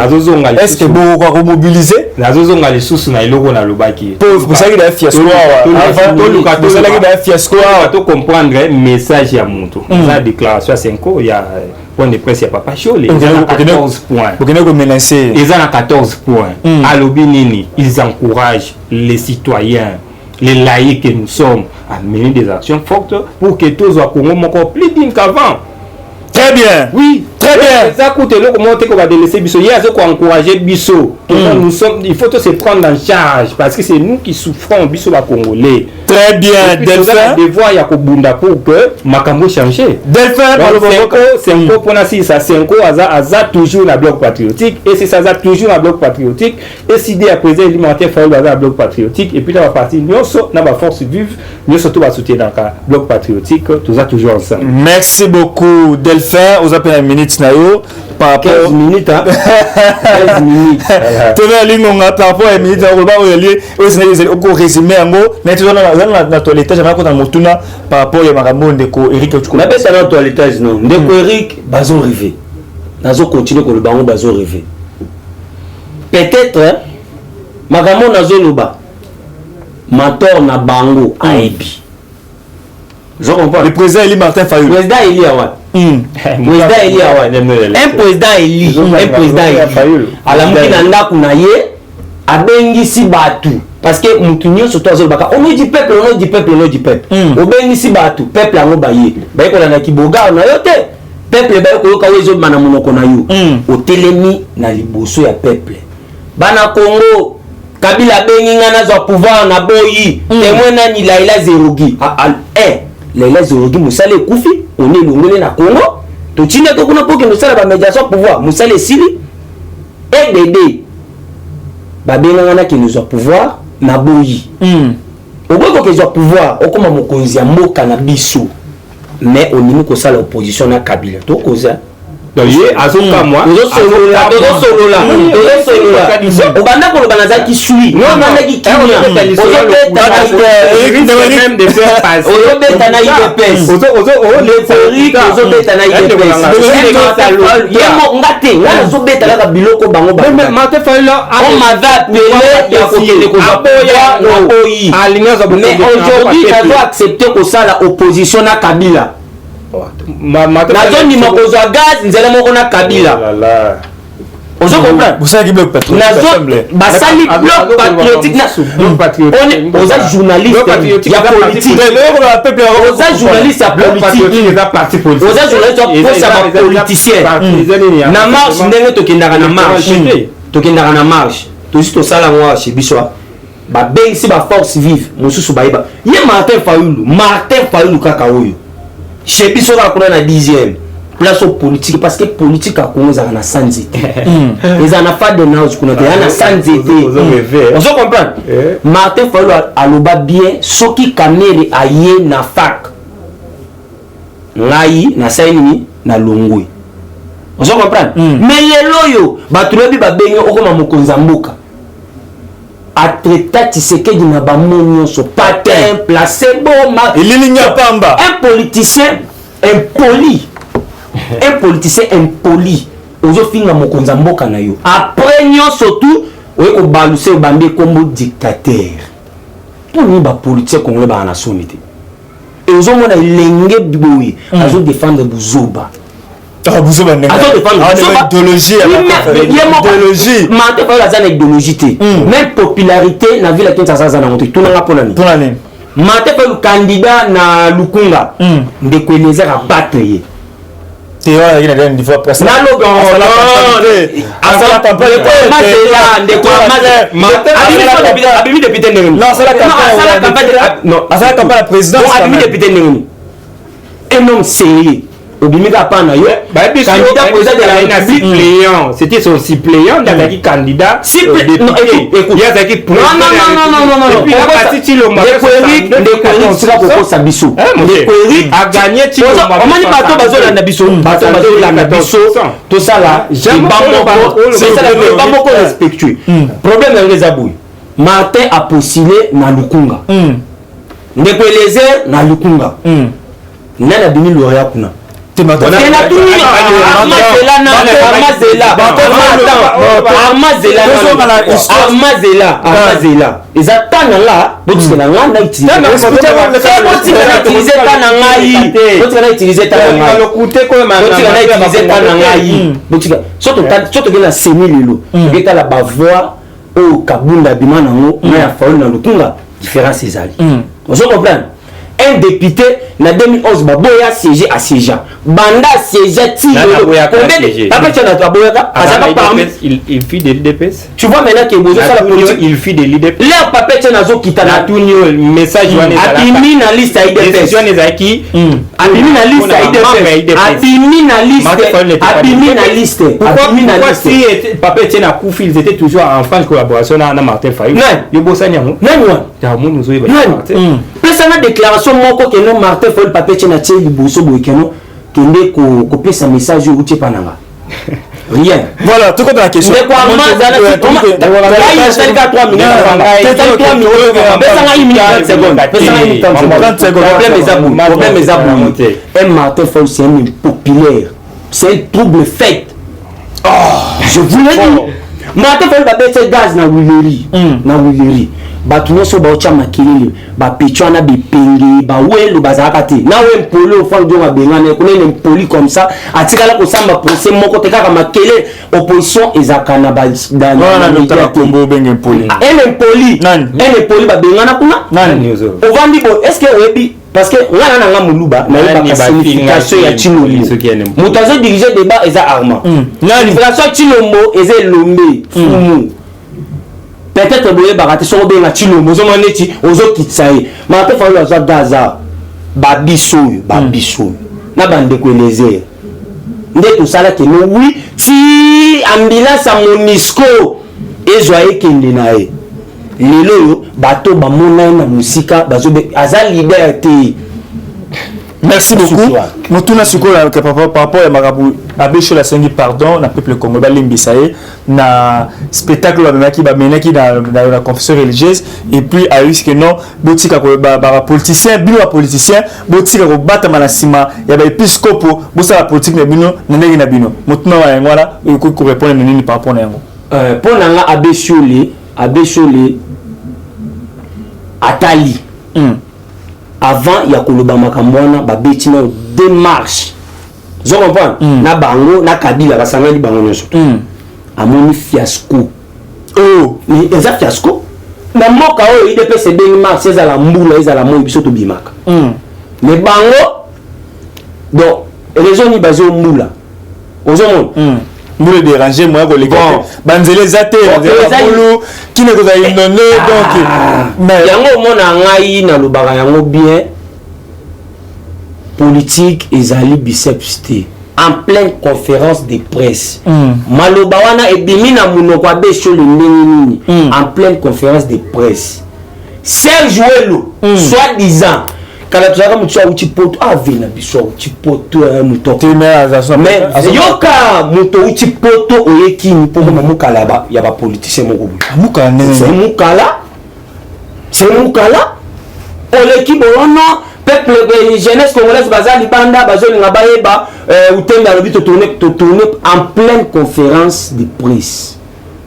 est-ce que bon quoi remobiliser nazozonga les sous na iloko na lobaki pour ça qu'il a fiasco avant tout ça qu'il a fiasco to comprendre message ya muntu ça déclaration 5 il y a point de presse ya papa Chole 14 points pour que menacer ils ont 14 points à l'obinini ils encouragent les citoyens les laïcs que nous sommes à mener des actions fortes pour que tous au Congo encore plus digne qu'avant. Très bien. Oui, très bien. Ça coûte le comment on va délaisser Bisso. Il y a ce qu'on encourager Bisso. Nous sommes, il faut se prendre en charge parce que c'est nous qui souffrons Bisso la Congolais. Très bien. Delphin. Devoir ya kobunda pour que Makambo change. Delphin. C'est un peu pour nasi ça. C'est un peu aza toujours la bloc patriotique et c'est ça toujours la bloc patriotique. Et si dès après alimentaire faut la bloc patriotique et puis dans la partie nous sommes dans la force vive nous surtout va soutenir dans le bloc patriotique tout ça toujours ensemble. Merci beaucoup Delphin. Aux appels à minutes nayo par rapport 15 minutes hein 15 minutes tenez lingonga par rapport à minutes on va relier au résumé en gros mais tu na toilette j'aimerais qu'on motuna par rapport ya makambo ndeko Eric tu connais ça dans toilette non ndeko Eric bazo rêver nazo continuer ko le bango bazo rêver peut-être makambo nazo loba mator na bango aibi je comprends le président Eli Martin Fayulu président Eli awa président Eli awa un président Eli à la mukina ndaku na ye abengisi batu parce que mutu nyonso to azolobaka on dit peuple obengisi batu peuple yango baye baye kolanda kiboga na yo te peuple baye koyoka wezo mana monoko na yo otelemi na liboso ya peuple bana Congo Kabila bengi ngana za pouvoir na boyi témoin nani Laila Zerougi Laila Zerougi musale kufi on est longolé na Congo to tine to kuna poke musala ba médiation pouvoir musale sili EDD ba benga ngana ki nous a pouvoir na boyi oboko ke za pouvoir okoma mokonzi ya mboka na biso mais on nimi ko sala opposition na Kabila to koza ye azoka moi solola obanda ko lobana za ki sui non banda ki kinya ozobeta na IDPS ozobeta na IDPS yemo ngate ngana zobeta la biloko bango ba Martin Fayulu on m'avait appelé ya kokele ko zapoya no oyi mais aujourd'hui ça doit accepter ko sala opposition na Kabila nazoni makozwa gaz nzela moko na Kabila ozo comprendre vous savez bloc patriotique basali bloc patriotique on oza journaliste ya politique oza journaliste ya politique oza journaliste ya politicien na marche ndenge tokendaka na marche tosi tosala ngwa chez biso babengisi ba force vive mosusu bayeba ye Martin Fayulu kaka oyo chez biso ba kuna na 10e place politique parce que politique a commencé à na sanzité les ana fa de nage kuna na sanzité on se comprend Martin Fayulu aloba bien soki kamere aye na fac ngai na saini na longwe on se comprend mais leloyo batulobi babengi okoma mokonza mboka atreta Tshisekedi na bamonyo so patin placebo Ilinya Pamba un politicien impoli ozo finga mokonza mboka na yo après nyonso tout oye ko baluse bambe kombo dictateur pour ni ba politicien congolais ba na sonité et ozo mona lenge biboyi azo défendre Buzoba Buzoba ndenge idéologie Martin Fayulu azana idéologie même popularité na ville Kinshasa za na monté tout na ponani Martin Fayulu candidat na Lukunga ndeko Eliezer a battre ye théorie il y a une fois presque na logo asala campagne mazela ndeko mazela abimi député ndenge non asala campagne la présidence abimi député ndenge un homme sérieux obimika pana yo candidat président de la suppléant c'était son suppléant d'Azaki candidat non écoute non et puis la partie Chilombo sera pour sa biso a gagné Chilombo on m'a dit bateau bazolanda biso tout ça là c'est pas beaucoup respectueux problème dans les abouilles Martin a postulé na Lukunga ndeko Eliezer na Lukunga nana bini lauréat kuna un député na 2011 baboya siégé à Séja banda siégé il fit de l'IDPS tu vois maintenant que bozo ça la politique il fit de l'IDPS leur papé tena zo kitana tunio message abimi na liste ya IDPS décision ezaki abimi na liste ya IDPS abimi na liste pourquoi si papé tena kufi ils étaient toujours en franche collaboration na Martin Fayulu yo bosani yango nani wa ya munu zo pesa na déclaration moko que non Martin Fayulu papé tena tche liboso boyekeno kende ko pesa message yo utie pananga rien voilà tout comme la question mais quoi moi ça là c'est 3 minutes problème est à un Martin Fayulu c'est un populaire c'est un trouble fait je voulais dire Martin Fayulu va mettre gaz na Willery batu nyonso baotya makelele bapetwana bipenge bawelo bazalaka te nawe mpoli ofandi yo babengana kunene mpoli comme ça atikala kosamba procès moko te kaka makelele opposition ezalaka na mpoli babengana kuna ovandi bo est ce que oyebi parce que ngana nanga muluba na signification ya Chilombo moto azo diriger débat eza Armand signification ya Chilombo eza Elombe fumu peut-être boye barate so benga Chilombo zo maneti ozo kitsaye Martin Fayulu azo gaza babiso na bande ko Eliezer nde tout ça là que no oui si ambulance à Monisco ezwa ekende nae lelo yo bato bamona na musika bazobe aza liberté. Merci beaucoup. Motuna sikola par rapport à marabu abesho la sengi pardon na peuple congolais balimbisaye na spectacle ba menaki dans la confession religieuse et puis a eu que non botika ko ba politicien bino politicien botika ko bata manasima ya ba episcopo bosa la politique na bino na ndenge na bino motuna wa ngwana ko répondre nini par rapport na yango pour nanga abeshole atali avant ya koloba makambwana babeti na démarche zo comprendre na bango na Kabila basangani bango nyonso amoni fiasco mais eza fiasco na moka o IDPS bengi mars ezala mbula ezala mo biso to bimaka mais bango donc raison ni bazo mbula ozomona mbula déranger moi ko les gars banzele zate bulu kine ko za inonne donc mais yango mona ngai na lobaka yango bien politique ezali biceps te en pleine conférence de presse maloba wana ebimi na munoko abesho le nini en pleine conférence de presse Serge Welo soi-disant kala tuzaka mutu uti poto avena biso uti poto muto mais yoka muto uti poto oyeki ni poto mamukala ba ya ba politicien moko mukala c'est mukala oleki bono peuple jeunesse congolaise bazali banda bazolinga bayeba utemba lobi to tourner en pleine conférence de presse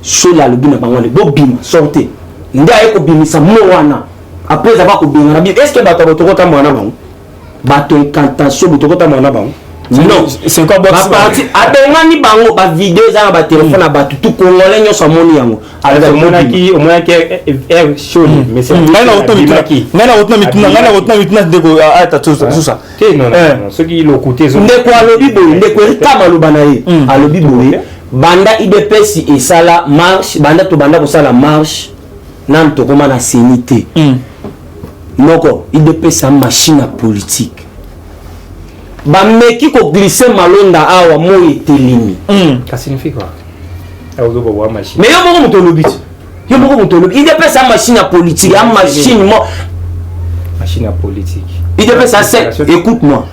sur la lobby na bango le bobima sortez nda eko bimisa mwana après avoir ko bingana est-ce que bato botokota mwana bango bato incantation botokota mwana bango non c'est quoi box parti abengani bango ba vidéo za ba téléphone na ba tout congolais nyonso amoni yango avec monaki au moins que chaud mais c'est ngana otna mituna ndeko ata tout ça non ce qui le côté ndeko alobi boye ndeko kama lobana ye alobi boye banda IDPS et sala marche banda to banda ko sala marche nan to koma na sénité noko IDPS a machine à politique ba meki ko glisser malonda awa moye telimi ça signifie quoi awo bo wa machine mais yo moko mutolobi IDPS a machine à politique a machine à politique IDPS a écoute-moi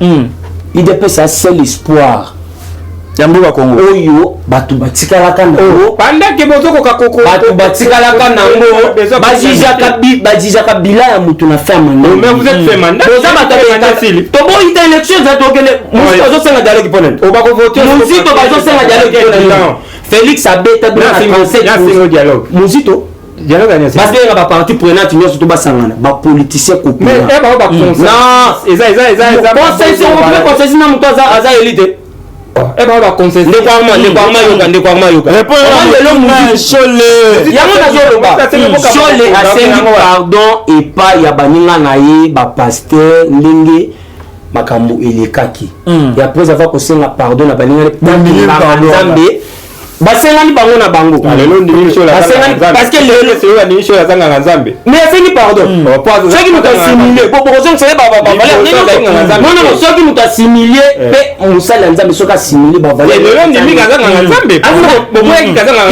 IDPS a seul espoir Yambuka Congo oyo batu batikalaka nango pendant que bozoko kakoko batu batikalaka nango bajijaka bila ya mutu na ferme mais vous êtes fait mandat boza batabe to bo ita élection za tokele musi bazo senga dialogue ponene o bako voter musito bazo senga dialogue ponene Félix abeta bien dialogue musito dialogue anya parce que ba parti prenante nyonso to basangana ba politicien couple mais ba conseil non eza conseil na mutu aza élite ba conseil ndeko yoka Chole asengi pardon et pas ya baninga na ye ba pasteur ndenge makambo elekaki ya pose avoir kosenga pardon na baninga nzambe basengani bango na bango parce que le ni shola zanga nzambe mais asengi pardon soki muta assimilé bokozong c'est non soki muta assimilé pe musala nzambe soki assimilé ba valeur le ni zanga nzambe bomoyaki kazanga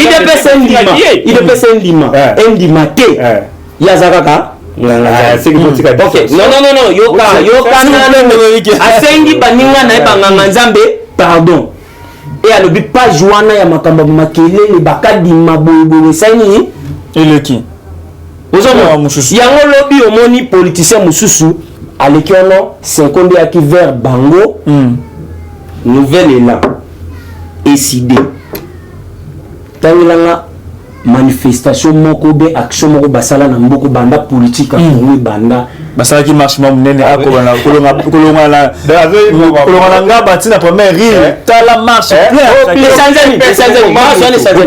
IDPS ndima te yazakaka ok non yoka asengi baninga na ebanganga nzambe pardon et alobi pas joana ya makambo makelele bakadima boyeboye sani eleki ozomona mususu yango lobi omoni politicien mususu aleki ono 50 yaki vers bango nouvelle élan décidé tangilanga manifestation moko be action moko basala na mboko banda politique a Congo banda basala ki marche ma munene akolona kolonga na ngaba tina première rire tala marche Esanzani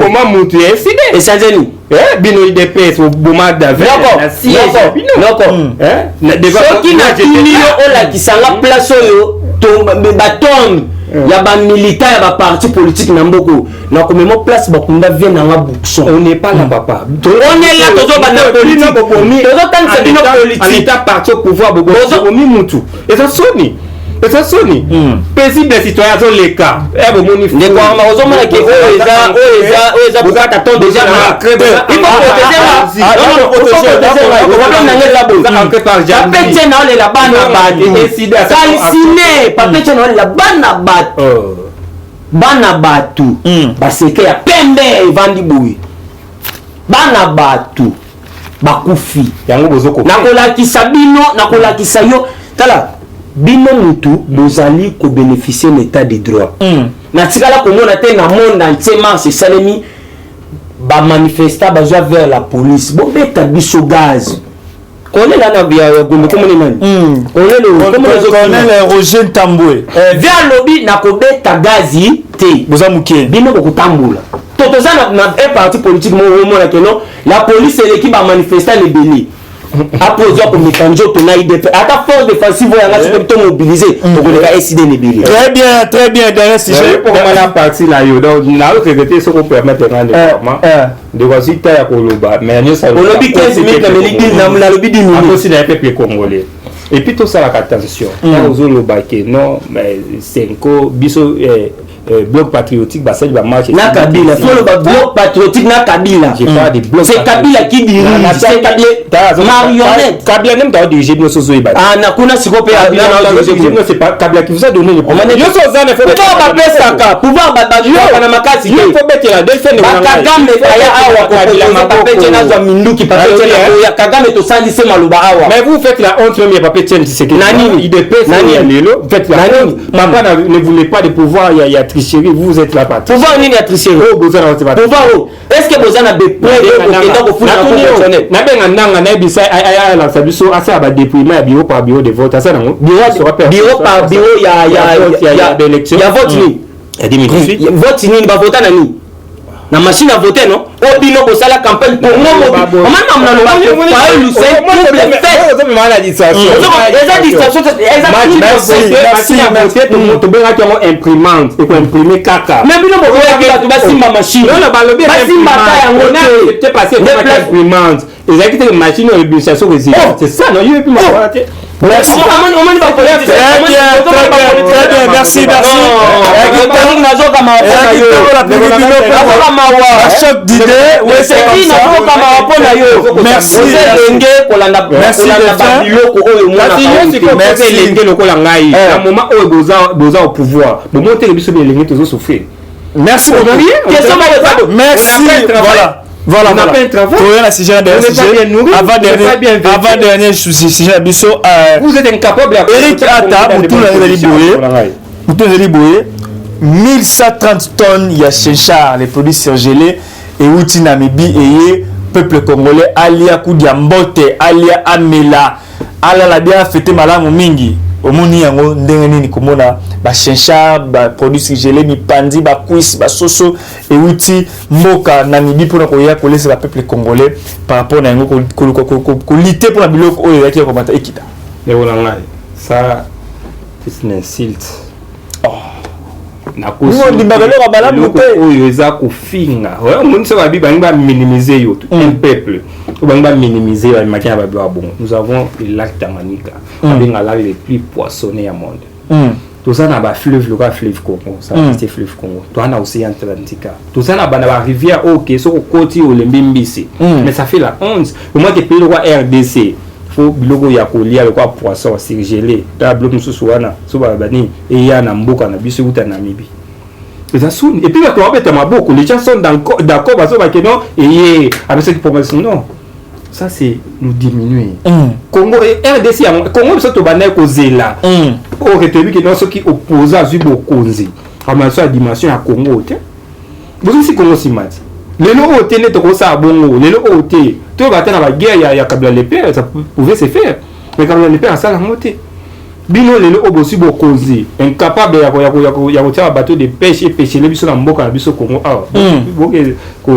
comment mutu décidé Esanzani bino IDPS boma d'avec soki na kimio olakisanga place oyo batombe ya ba militaire ya ba parti politique na mboko na komemo place bakunda vient na Buxon on n'est pas là papa on est là tozo banda politique tozo tangisa bino politique l'état parti au pouvoir bobo omi mutu eza soni paisible citoyen zo leka ebo moni ndeko ma ozomona ke oeza bukata ton déjà na il faut protéger na ole la bana bana batu baseke ya pembe evandi boye bana batu bakufi yango bozoko nakolakisa bino nakolakisa yo tala bino mutu bozali ko bénéficier l'état de droit na tikala komona te na monde entier marche salemi ba manifesta bazwa vers la police bo beta biso gaz connaît la na bia gombe komoni nani connaît Roger Ntambwe vers lobby na ko beta gazi te bozamuke bino ko kutambula totoza na un parti politique mo mona que non la police et l'équipe a manifesté les bénis après pour mécanisme to na IDP ata force défensive ya ngati plutôt mobiliser to ko leka SID ne bili très bien derrière si je pour la partie là yo donc na le regretter ce qu'on permettre rendre de voici ta ya koloba mais nous ça lobby 15 minutes na melidi na lobby 10 minutes aussi le peuple congolais et puis tout ça la attention aux loba que non mais 5 biso bloc patriotique ba celle ba marche na Kabila faut le bloc patriotique na Kabila j'ai pas de bloc c'est Kabila qui dirige c'est Kabila marionnette Kabila même dans diriger nos sozo iba na kuna sikope Kabila na diriger c'est pas Kabila qui vous a donné le pouvoir yo so zane faut pas pesaka pouvoir ba na makasi yo faut mettre la delphine na Kagame aya awa ko Kabila mapapete na zo minduki papete na ya Kagame to sandise maluba awa mais vous faites la honte même papete c'est que nani IDP nani lelo faites la honte papa ne voulait pas de pouvoir il y a tricherie, vous êtes là par pouvoir nini ya tricherie pouvoir est-ce que vous avez des preuves que vous avez na benga ndanga na bisa la sabiso asa ba dépouillement ya bureau par bureau de vote asa nango bureau par bureau ya d'élection ya vote ni ya 2018 vote ni ba voter na ni na machine à voter non obino ko sala campagne pour moi on m'a demandé pas le fait pour la distraction to benga ki imprimante et ko imprimer kaka mais bino bo ya ba simba machine non na ba lobi simba ta yango na te passer comme imprimante exactement une machine de l'utilisation résidente c'est ça non il peut pas merci. Très bien, merci. Choc d'idée, oui, c'est merci. Merci. Voilà, on a fait un travail. Avant dernier sujet, vous êtes incapable. Eric Atta, Bouyé, 1130 tonnes, il y a Chéchard, les produits surgelés, et Outi Namibi, et peuple congolais, Alia Koudiambote, Alia Amela, Ala la bien fêté Malam Mingi. Omoni yango ndenge nini komona ba chencha ba produits surgelés mi pandi ba kuisi ba soso et outi mboka Namibie pour koya koleser ba peuple congolais par rapport na yango ko lutter pour la biloko oyo yaki ko mata ekita mais on ça c'est une insulte na kosi ngo ndimbalelo ba muté oyo eza ko finga ouais mon ça va bi ba minimiser yo un peuple ou ba minimiser ba makia ba bon nous avons le lac Tanganyika avec un lac le plus poissonné au monde tout ça na ba fleuve le fleuve Congo ça c'est fleuve Congo tout na océan Atlantique tout ça na ba rivière OK so ko koti o Lembimbisi mais ça fait la honte au moins que pays le RDC faut biloko ya kolia le quoi poisson surgelé ta bloc mususu wana so ba bani et ya na mboka na biso uta Namibie et puis quand on met maboko les gens sont d'accord parce que non et avec cette promesse non ça c'est nous diminuer Congo RDC Congo so to banay ko zela au retenu que non ceux qui opposent à Zubo Konzi à sa dimension à Congo te vous aussi Congo si mat les lots au télé to ko sa bongo les lots au té to battre na guerre ya Kabila le père ça pouvait se faire mais Kabila le père ça la montée bino les lots au bossu Bokonzi incapable ya ko bateau de pêche et pêcher les biso na mboka na biso Congo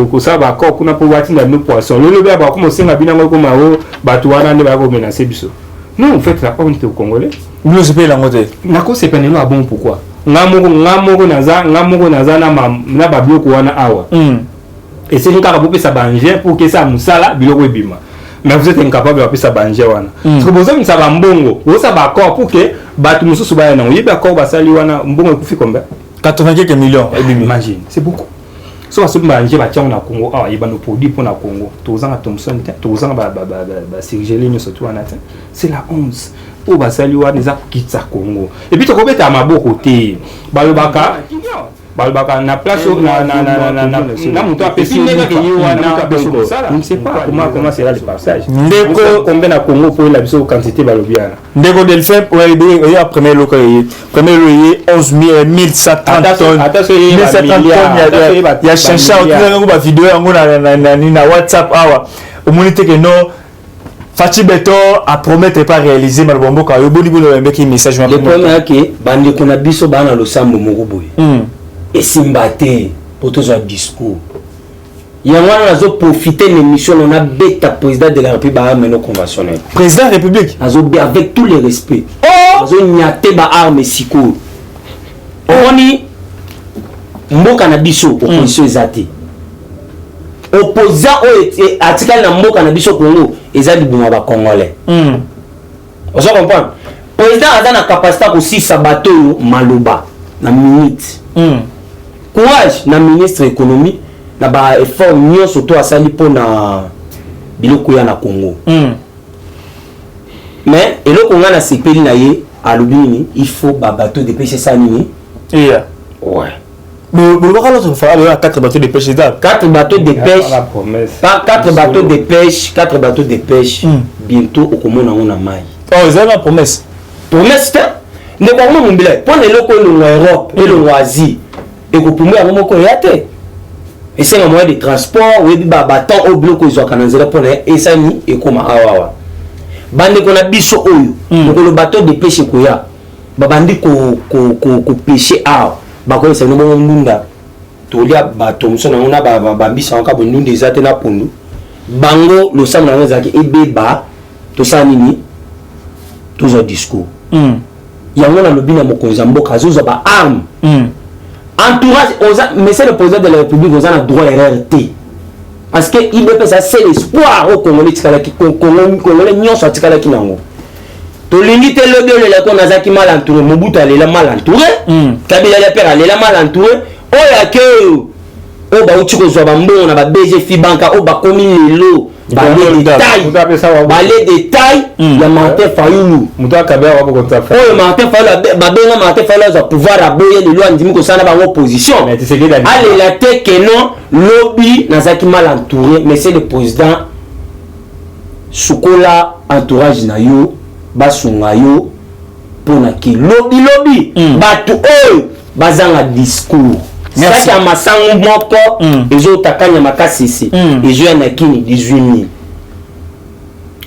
ko ça ba ko kuna po wati na no poisson le lobe ba ko mo senga bina ngo ko mawo bato wana ne ba ko menacer biso non en fait la honte au Congolais nous se paye la montée na ko se peine no bon pourquoi ngamoko naza na ba bioko wana awa et c'est nka ba pesa banje pour que ça musala biloko ebima mais vous êtes incapable de pesa banje wana parce que besoin ça ba mbongo vous ça ba corps pour que bato mususu ba na yiba corps ba sali wana mbongo ekufi combien 80 quelques millions imagine c'est beaucoup so aso banje ba tiana na Congo ah yiba no produit pour na Congo tozanga Thomson tozanga ba surgelé ni surtout wana c'est la 11 pour ba sali wana za kitsa Congo et puis to ko beta maboko te balobaka na place na muto apesi on ne sait pas comment sera le passage ndeko combien na Congo pour la biso quantité balobiana ndeko Delphin pour aider à premier lot 11130 tonnes 1130 tonnes ya chercher au ba vidéo yango na WhatsApp awa au moniteur que non Fati Beto a promettre pas réaliser malbombo ka yo boni bolo mbeki message le premier que bande kona biso bana lo sambo moko boye et simbaté pour tous un discours il y a un profiter de l'émission on a bêta président de la République maintenant conventionnel président de la République avec tous les respects on y a té ba arme siko on y mboka na biso opposition ezate opposant o article na mboka na biso Congo ezali buma ba congolais on se comprend président a na capacité ko sisa bateau maloba na minute courage na ministre économie na ba effort nyo surtout asali pona biloko ya na Congo mais eloko nga na sepeli na ye alobini il faut ba bateau de pêche ça nini ouais mais le local on fera le 4 bateaux de pêche là 4 bateaux de pêche pas 4 bateaux de pêche 4 bateaux de pêche bientôt au komona on a mai oh c'est la promesse ne pas mon mbila pour les locaux en Europe et le Asie et que pour moi à mon côté et c'est un moyen de transport oui temps au bloc aux organisations pour et ça ni et comme awa bande qu'on a biso oyo donc le bateau de pêche koya babandi ko pêcher a ba ko c'est no ndunda to lia bateau msona on a ba biso en ka bondunda ezate na pondu bango le sam na ngazaki ebeba to ça nini toujours discours yango na lobi na mokonzi mboka azoza ba arme entourage monsieur le président de la République vous a droit RRT parce que IBP ça c'est l'espoir au Congolais tikalaki Congolais nyonso tikalaki nango to lingi te lobi le ko nazaki mal entouré Mobutu alela mal entouré Kabila le père alela mal entouré oya ke o ba uti ko zo ba mbona na ba BGF banka o ba komi lelo balé détail ya Martin Fayulu muta kabia wa ko tafa o Martin Fayulu ba benga Martin Fayulu za pouvoir aboyer les lois ndimi ko sana ba opposition allez la tête que non lobby nazaki mal entouré mais c'est le président Sukola entourage na yo basunga yo pona ki lobby batu oyo bazanga discours ça c'est masango moko ezo takanya makasisi ezo na kini 18000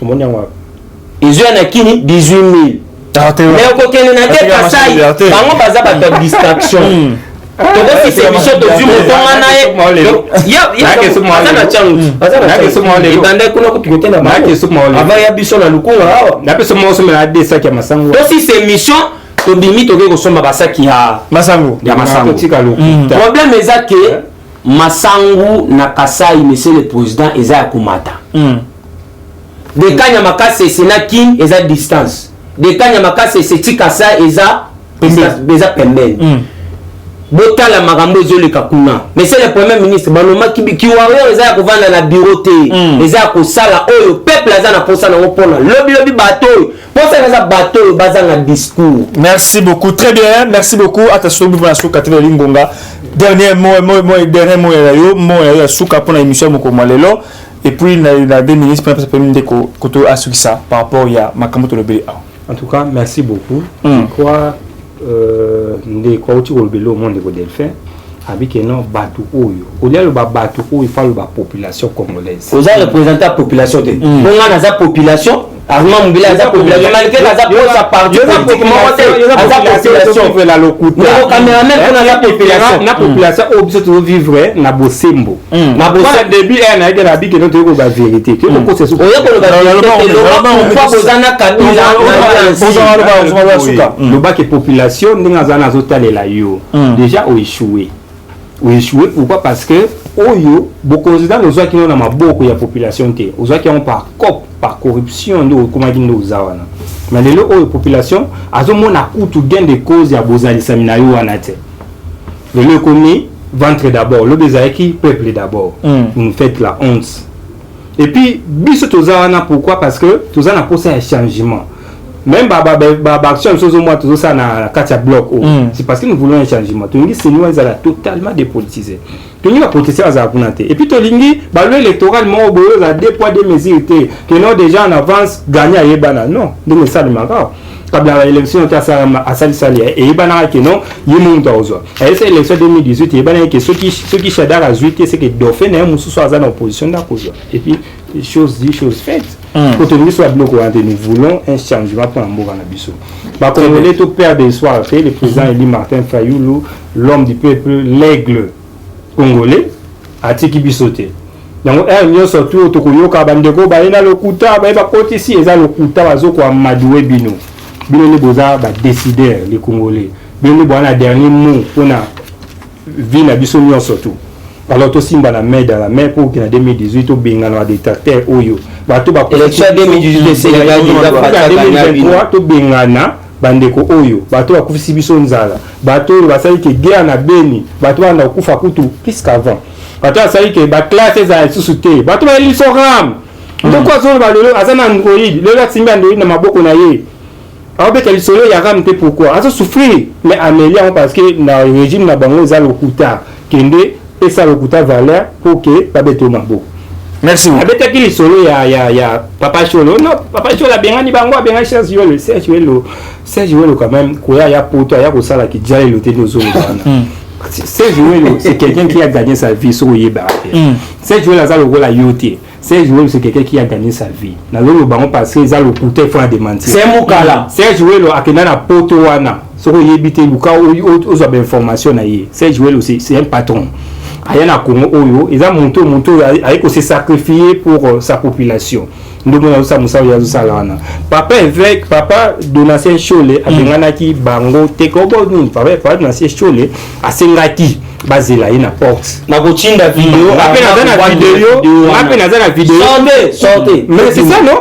omonya wa ezo na kini 18000 mais ko kene na te kasai bango baza ba distraction donc si c'est mission de du motonga nae ya banda kuna kutikete na bango avant ya biso na lukunga awa na peso mo so me de ça ki masango donc si c'est mission to bimi to ko soma basaki ya masango problème est que masango na kasai monsieur le président eza kumata de kanya makase senaki eza distance de kanya makase seti kasai eza pembeni botala makambo ezoleka kuna monsieur le premier ministre baloma kiwayo eza kovanda na bureau te eza kosala oyo peuple aza na posa na opona lobi bateau posa na bateau bazanga discours. Merci beaucoup, très bien, merci beaucoup. Attention vous sur Catherine Lingonga dernier mot ya suka pour l'émission mokomalelo et puis na 2 minutes pour ndeko koto asukisa par rapport ya makambo to lobeli. En tout cas merci beaucoup. Quoi ndeko uti kolobelo monde ko Delphin avec non batu oyo olia le batu oyo il faut la population congolaise vous avez représenté la population de on a la population Armand Mbila za population malgré la za parti politiquement la population la locuta le cameraman on a la population na population obligé de vivre na bosembo na bosembo début na ega la bi que notre ko ba vérité que ko c'est oyo ko le fois bozana kabila le bac population ndinga za na zotalela yo déjà o échoué pourquoi parce que oyo bokonzida nozwa kino na maboko ya population te ozwa ki on par cop par corruption ndo koma kindo zawana mais lelo oyo population azomona kutu gain de cause ya bozalisa minayo wana te lelo komi ventre d'abord le bezaki peuple d'abord vous faites la honte et puis biso tozawana pourquoi parce que tozana posa ya changement même action chose moi tout ça na katia bloc c'est parce que nous voulons un changement to ngi c'est nous ezala totalement dépolitisé to ngi va protester à kunate et puis to lingi le électoral mo boyo za 2 poids 2 mesures que non déjà en avance gagner yebana non donc ça le mara kabla l'élection ta ça à sali et yebana que non yimuntu ozwa et c'est l'élection 2018 yebana que ceux qui chadar à zuite c'est que Dauphin na mususu aza na opposition d'akozwa et puis chose faites quand on dit soit bloc nous voulons un changement pour Mboka na biso ba Congolais tout perd d'espoir fait le président Eli Martin Fayulu l'homme du peuple l'aigle congolais atiki bisoté donc un surtout to koyoka bandeko ba ina lokuta ba koti ici eza lokuta bazoko amadoué bino les boza ba décider les Congolais bino bwana dernier mot pona vie na biso nyo surtout alors to simba la main dans la main pour que en 2018 au bengana dictateur oyo bato ba élection 2018 c'est la 2023 to bengana bandeko oyo bato ba kufisi biso nzala bato basali ke guerre na Beni bato bana kufa kutu plus qu'avant bato basali ke ba classe za susute bato ba lisoram donc quoi zo ba lelo azana ngoyi lelo simba ndoyi na maboko na ye abeka lisolo ya ram te pourquoi azo souffrir mais améliore parce que na régime na bango za lokuta kende et ça le coûta valeur pour que babeto mabo. Merci. Abeta ki solo ya papa Cholo. Non, papa Cholo bien ni bango bien Serge Yolo quand même ko ya poto ya ko sala ki jale lote no zo bana. Serge Ouelo, c'est quelqu'un qui a gagné sa vie sur Yeba. Serge Ouelo, c'est le rôle à Yoté. Serge Ouelo, c'est quelqu'un qui a gagné sa vie. Dans le baron passé, ils ont le côté il faut la démentir. C'est Moukala. Serge Ouelo, a kenan na poto wana. Sur Yebite, Luka, aux informations na yé. Serge Ouelo, c'est un patron. Ayana Congo Oyo, ils ont monté avec se sacrifier pour sa population. Nous avons ça papa évêque, papa Donatien Cholé, a Benganaki, Bango, Tekobo, papa Donatien Cholé, a Sengaki, Basela, il porte. Na la vidéo, après la vidéo, sortez. Mais c'est ça, non?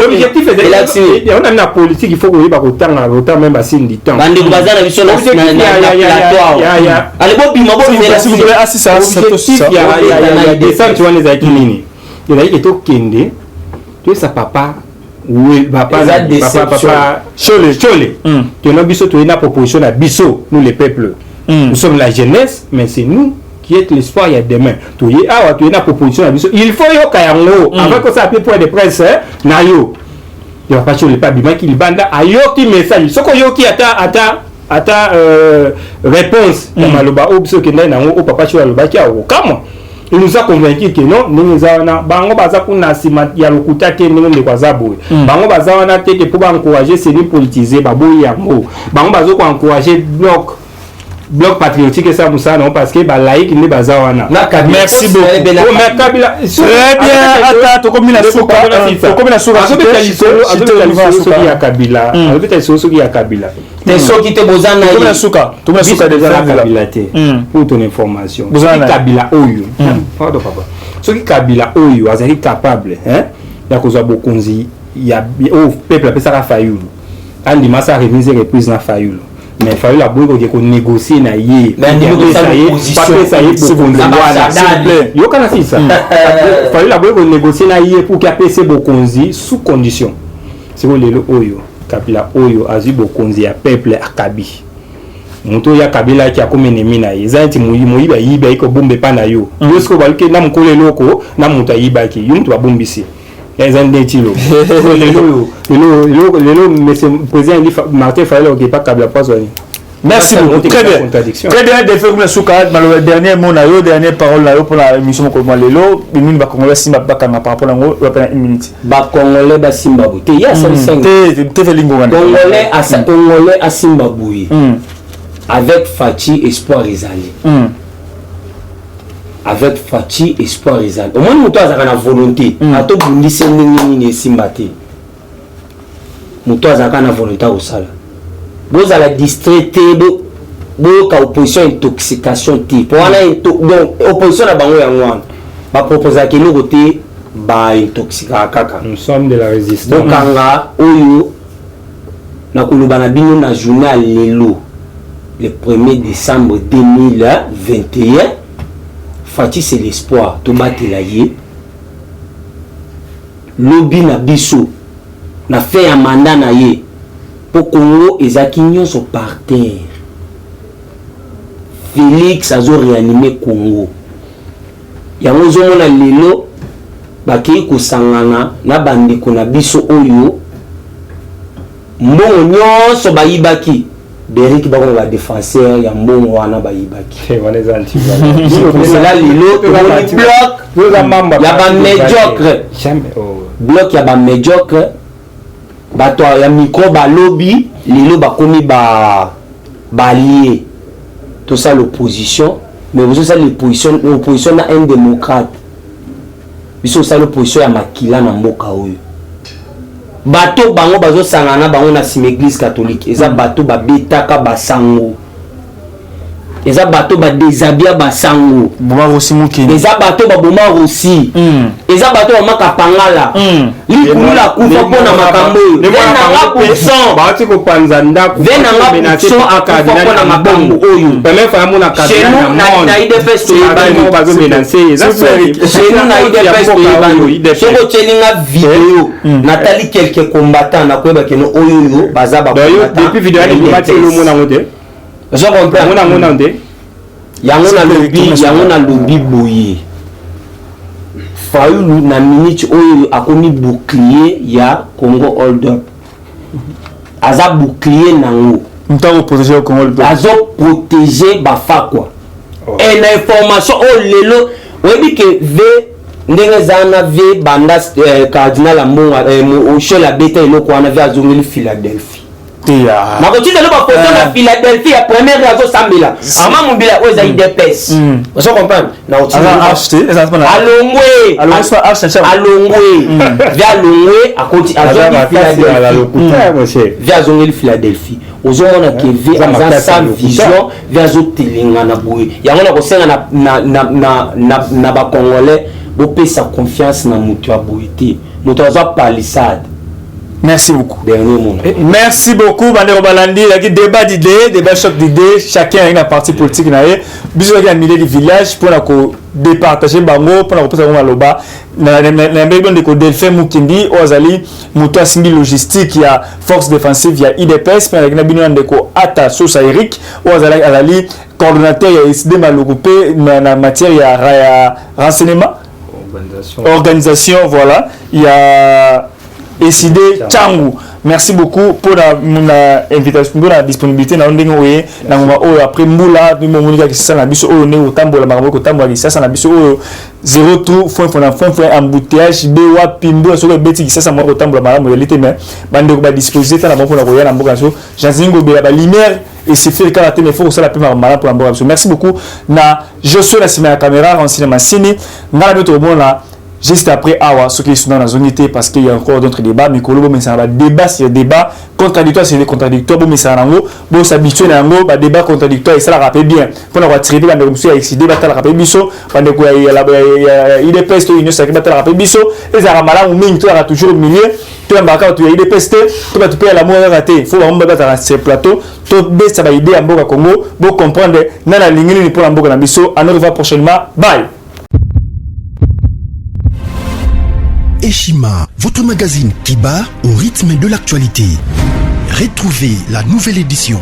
L'objectif est on a une politique, il faut qu'on y ait autant même à du temps. S'il vous plaît, assis ça. Il y a des gens qui ont les acquis. Il y a des gens qui ont sa papa. Oui, papa Cholé. Tu as une proposition à Bissot, nous les peuples. Nous sommes la jeunesse, mais c'est nous qui est l'espoir, il y a demain. Tu as une proposition à Bissot. Il faut y avoir avant que ça appelle pour des presse, Nayo. Il n'y a pas Cholé, pas Bima qui banda. Ayo qui message. Ce qu'on y a qui attend réponse. Maloba, au papa Cholé, comment? Il nous a convaincu que non, nous avons bango baza kuna sima ya lokuta te nous ne kwaza boy. Bango baza wana te pour encourager ces politiser baboy yango. Bango bazo ko encourager bloc patriotique ça musa non parce que ba laïque ne baza wana. Merci beaucoup. Mais Kabila très bien. Attends, to comme la souka, to comme la souka. Ya Kabila. Peut-être soso ya Kabila. Des ceux qui te bozana comme la souka. To comme la souka déjà la Kabila te. Pour ton information. Kabila oyo. Pardon papa. Ceux qui Kabila oyo azali capable hein ya kozwa bokonzi ya au peuple appelle ça Fayulu. Andi masa remise reprise na Fayulu. Mais il fallait la boue qu'on négocie na yé. Mais ça y est, s'il vous plaît. Yo kana si ça. Il fallait la boue qu'on négocie na yé pour qu'il apese bokonzi sous condition. C'est le oyo. Kabila oyo azu bokonzi ya peuple akabi. Muto ya Kabila qui a comme ennemi na yé. Zanti moyi ba yiba iko bombe pa na yo. Yosko baluke na mukole loko na muta yiba ki. Yo muto ba bombisi. Monsieur président Martin Fayulu qui pas câble poisonné. Merci beaucoup. Très bien. Très bien. Des fois, nous sommes le dernier mot, dernière parole pour la émission comme Lelo. Une minute, Congolais Simba Bakanga par rapport à une minute. Congolais à Zimbabwe. Il y a ça. Congolais à Zimbabwe. Avec Fachi Espoir Ezali. Avec Fachi Espoir Ezali. Au moins nous avons la volonté. À tout bundi c'est nini simbate. Nous avons la volonté au sala. Vous allez distraiter bo ka opposition intoxication type. Pour la donc opposition na bango ya ngwana. Ba proposer que nous côté ba intoxica kaka. Nous sommes de la résistance. Donc kanga oyo na kuluba na bino na journal lelo le 1er décembre 2021. Fachi c'est l'espoir to batela ye lobby na biso na fait un mandat na ye pour Congo ezaki nyonso par terre. Félix azo réanimer Congo yango zomona lelo bakei kosangana na bandeko na biso oyo mbongo nyonso bayibaki Derrick Bakon va défenseur ya mbongo wana bayibaki. C'est là lilo bloc ya ba médiocre. Bloc ya ba médiocre. Bato ya micro ba lobby lilo bakomi ba allié. Tout ça l'opposition, mais vous ça l'opposition na un démocrate. Biso ça l'opposition ya makila na mboka oyo. Bato bango bazo sangana bango na sim église catholique eza bato ba betaka basango eza bato ba déshabiller basango boma aussi mukini eza bato ba boma aussi eza bato ba makapangala likulula kufa pona makambo vena nga % baati ko panza ndako vena nga % akakufa pona makambo oyo peme fa muna kadina na IDPS to bango bazo menacer eza chez nous na IDPS to bango soko tchelinga vidéo Nathalie quelques combattants na kweba keno oyo baza ba depuis vidéo ni combattre le mona ngote je comprends mona nde yango na lobby boye Fayulu na minute oyo akomi bouclier ya Congo hold up aza bouclier nango Mutaro protéger au Congo. Azo protéger bafa quoi. Et l'information oh lelo oui que v ndenge zana v banda cardinal amonga au chez la bête elo ko na v azongeli Philadelphie. Na ko tindelo ba photo na Philadelphie ya première raison Sambila. Ama mobila oza IDPS. Vous comprenez? Na otindelo acheter exactement. Alongwe via Alongwe a continuer Philadelphie. Via zongeli Philadelphie. Ozomona ke v azan vision via zotelinga na boye. Yango na ko senga na ba congolais bo pesa confiance na mutu ya boyité. Mutu aza palissade. Merci beaucoup. Dernier mot. Merci beaucoup, Bandero Balandi. Il y a des débats d'idées, des chocs d'idées. Chacun a une partie politique. Bisous à un milieu du village pour départager Bango, pour la représentation de Loba. Dans le Delphin Mukindi, Ozali, Moutoua Singi Logistique, il y a Force Défensive, il y a IDPS, puis il y a Ata Sosa Eric, Ozali, coordonnateur, il y a ISD Malogopé, dans la matière, il y a renseignement, organisation, voilà. Il y a Esside Tchangou. Merci beaucoup pour la invitation, pour la disponibilité. Après Moula, nous avons dit que c'est un abisso au nez au tambour, la marque au tambour, c'est un abisso au 0 tout, fond, embouteillage, Bewa, Pimbo, sur le bêtis, c'est un marque au tambour, la marque, mais bande de dispositif, la marque pour la royale, la marque, Janzingo, la lumière, et c'est fait le cas de faut ça la plus marque pour la marque. Merci beaucoup. Je suis la caméra, en cinéma, ciné, dans la méthode, là. Juste après, ce qui est dans la zone parce qu'il y a encore d'autres débats, mais mais ça va débat sur débat, contradictoire sur des contradictoires, mais ça va s'habituer à un débat contradictoire et ça la rappelle bien. Pour avoir tiré la même chose avec ces débats, la rappelle biso, pendant qu'il y a il est pesté, il y a la rappelle biso, et ça ramala ou mine, tu as toujours au milieu, tu as marqué, tu as il est pesté, tu vas te payer la mort raté, il faut vraiment battre dans ce plateau, tu as ça va aider à Mboka Congo, pour comprendre, dans la ligne pour la Mboka biso, on nous revoit prochainement, bye. Eshima, votre magazine qui bat au rythme de l'actualité. Retrouvez la nouvelle édition.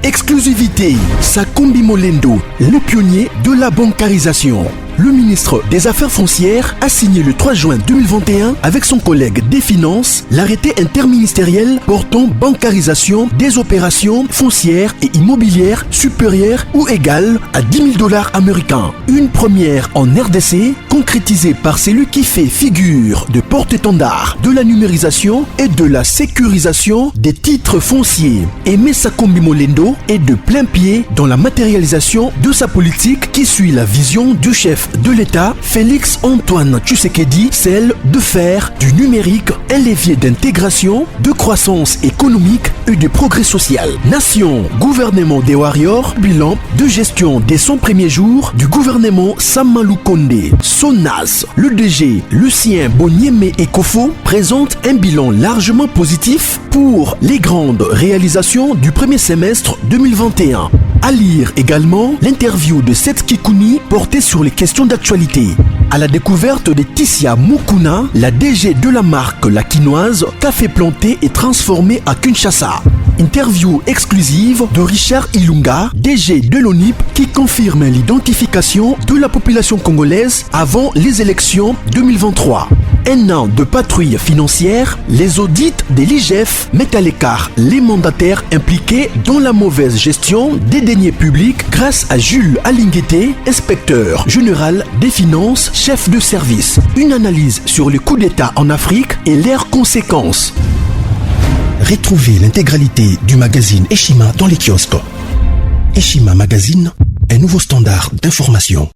Exclusivité, Sakombi Molendo, le pionnier de la bancarisation. Le ministre des Affaires foncières a signé le 3 juin 2021 avec son collègue des Finances l'arrêté interministériel portant bancarisation des opérations foncières et immobilières supérieures ou égales à $10 000 américains. Une première en RDC concrétisée par celui qui fait figure de porte-étendard de la numérisation et de la sécurisation des titres fonciers. Aimé Sakombi Molendo est de plein pied dans la matérialisation de sa politique qui suit la vision du chef de l'État, Félix Antoine Tshisekedi, celle de faire du numérique un levier d'intégration, de croissance économique et de progrès social. Nation, gouvernement des warriors, bilan de gestion des 100 premiers jours du gouvernement Samalou Kondé. SONAS, le DG Lucien Boniemé Ekofo présente un bilan largement positif pour les grandes réalisations du premier semestre 2021. À lire également l'interview de Seth Kikouni portée sur les questions d'actualité. À la découverte de Tissia Mukuna, la DG de la marque La Quinoise, café planté et transformé à Kinshasa. Interview exclusive de Richard Ilunga, DG de l'ONIP, qui confirme l'identification de la population congolaise avant les élections 2023. Un an de patrouille financière, les audits de l'IGF mettent à l'écart les mandataires impliqués dans la mauvaise gestion des deniers publics grâce à Jules Alinguete, inspecteur général des finances, chef de service. Une analyse sur les coups d'État en Afrique et leurs conséquences. Retrouvez l'intégralité du magazine Eshima dans les kiosques. Eshima Magazine, un nouveau standard d'information.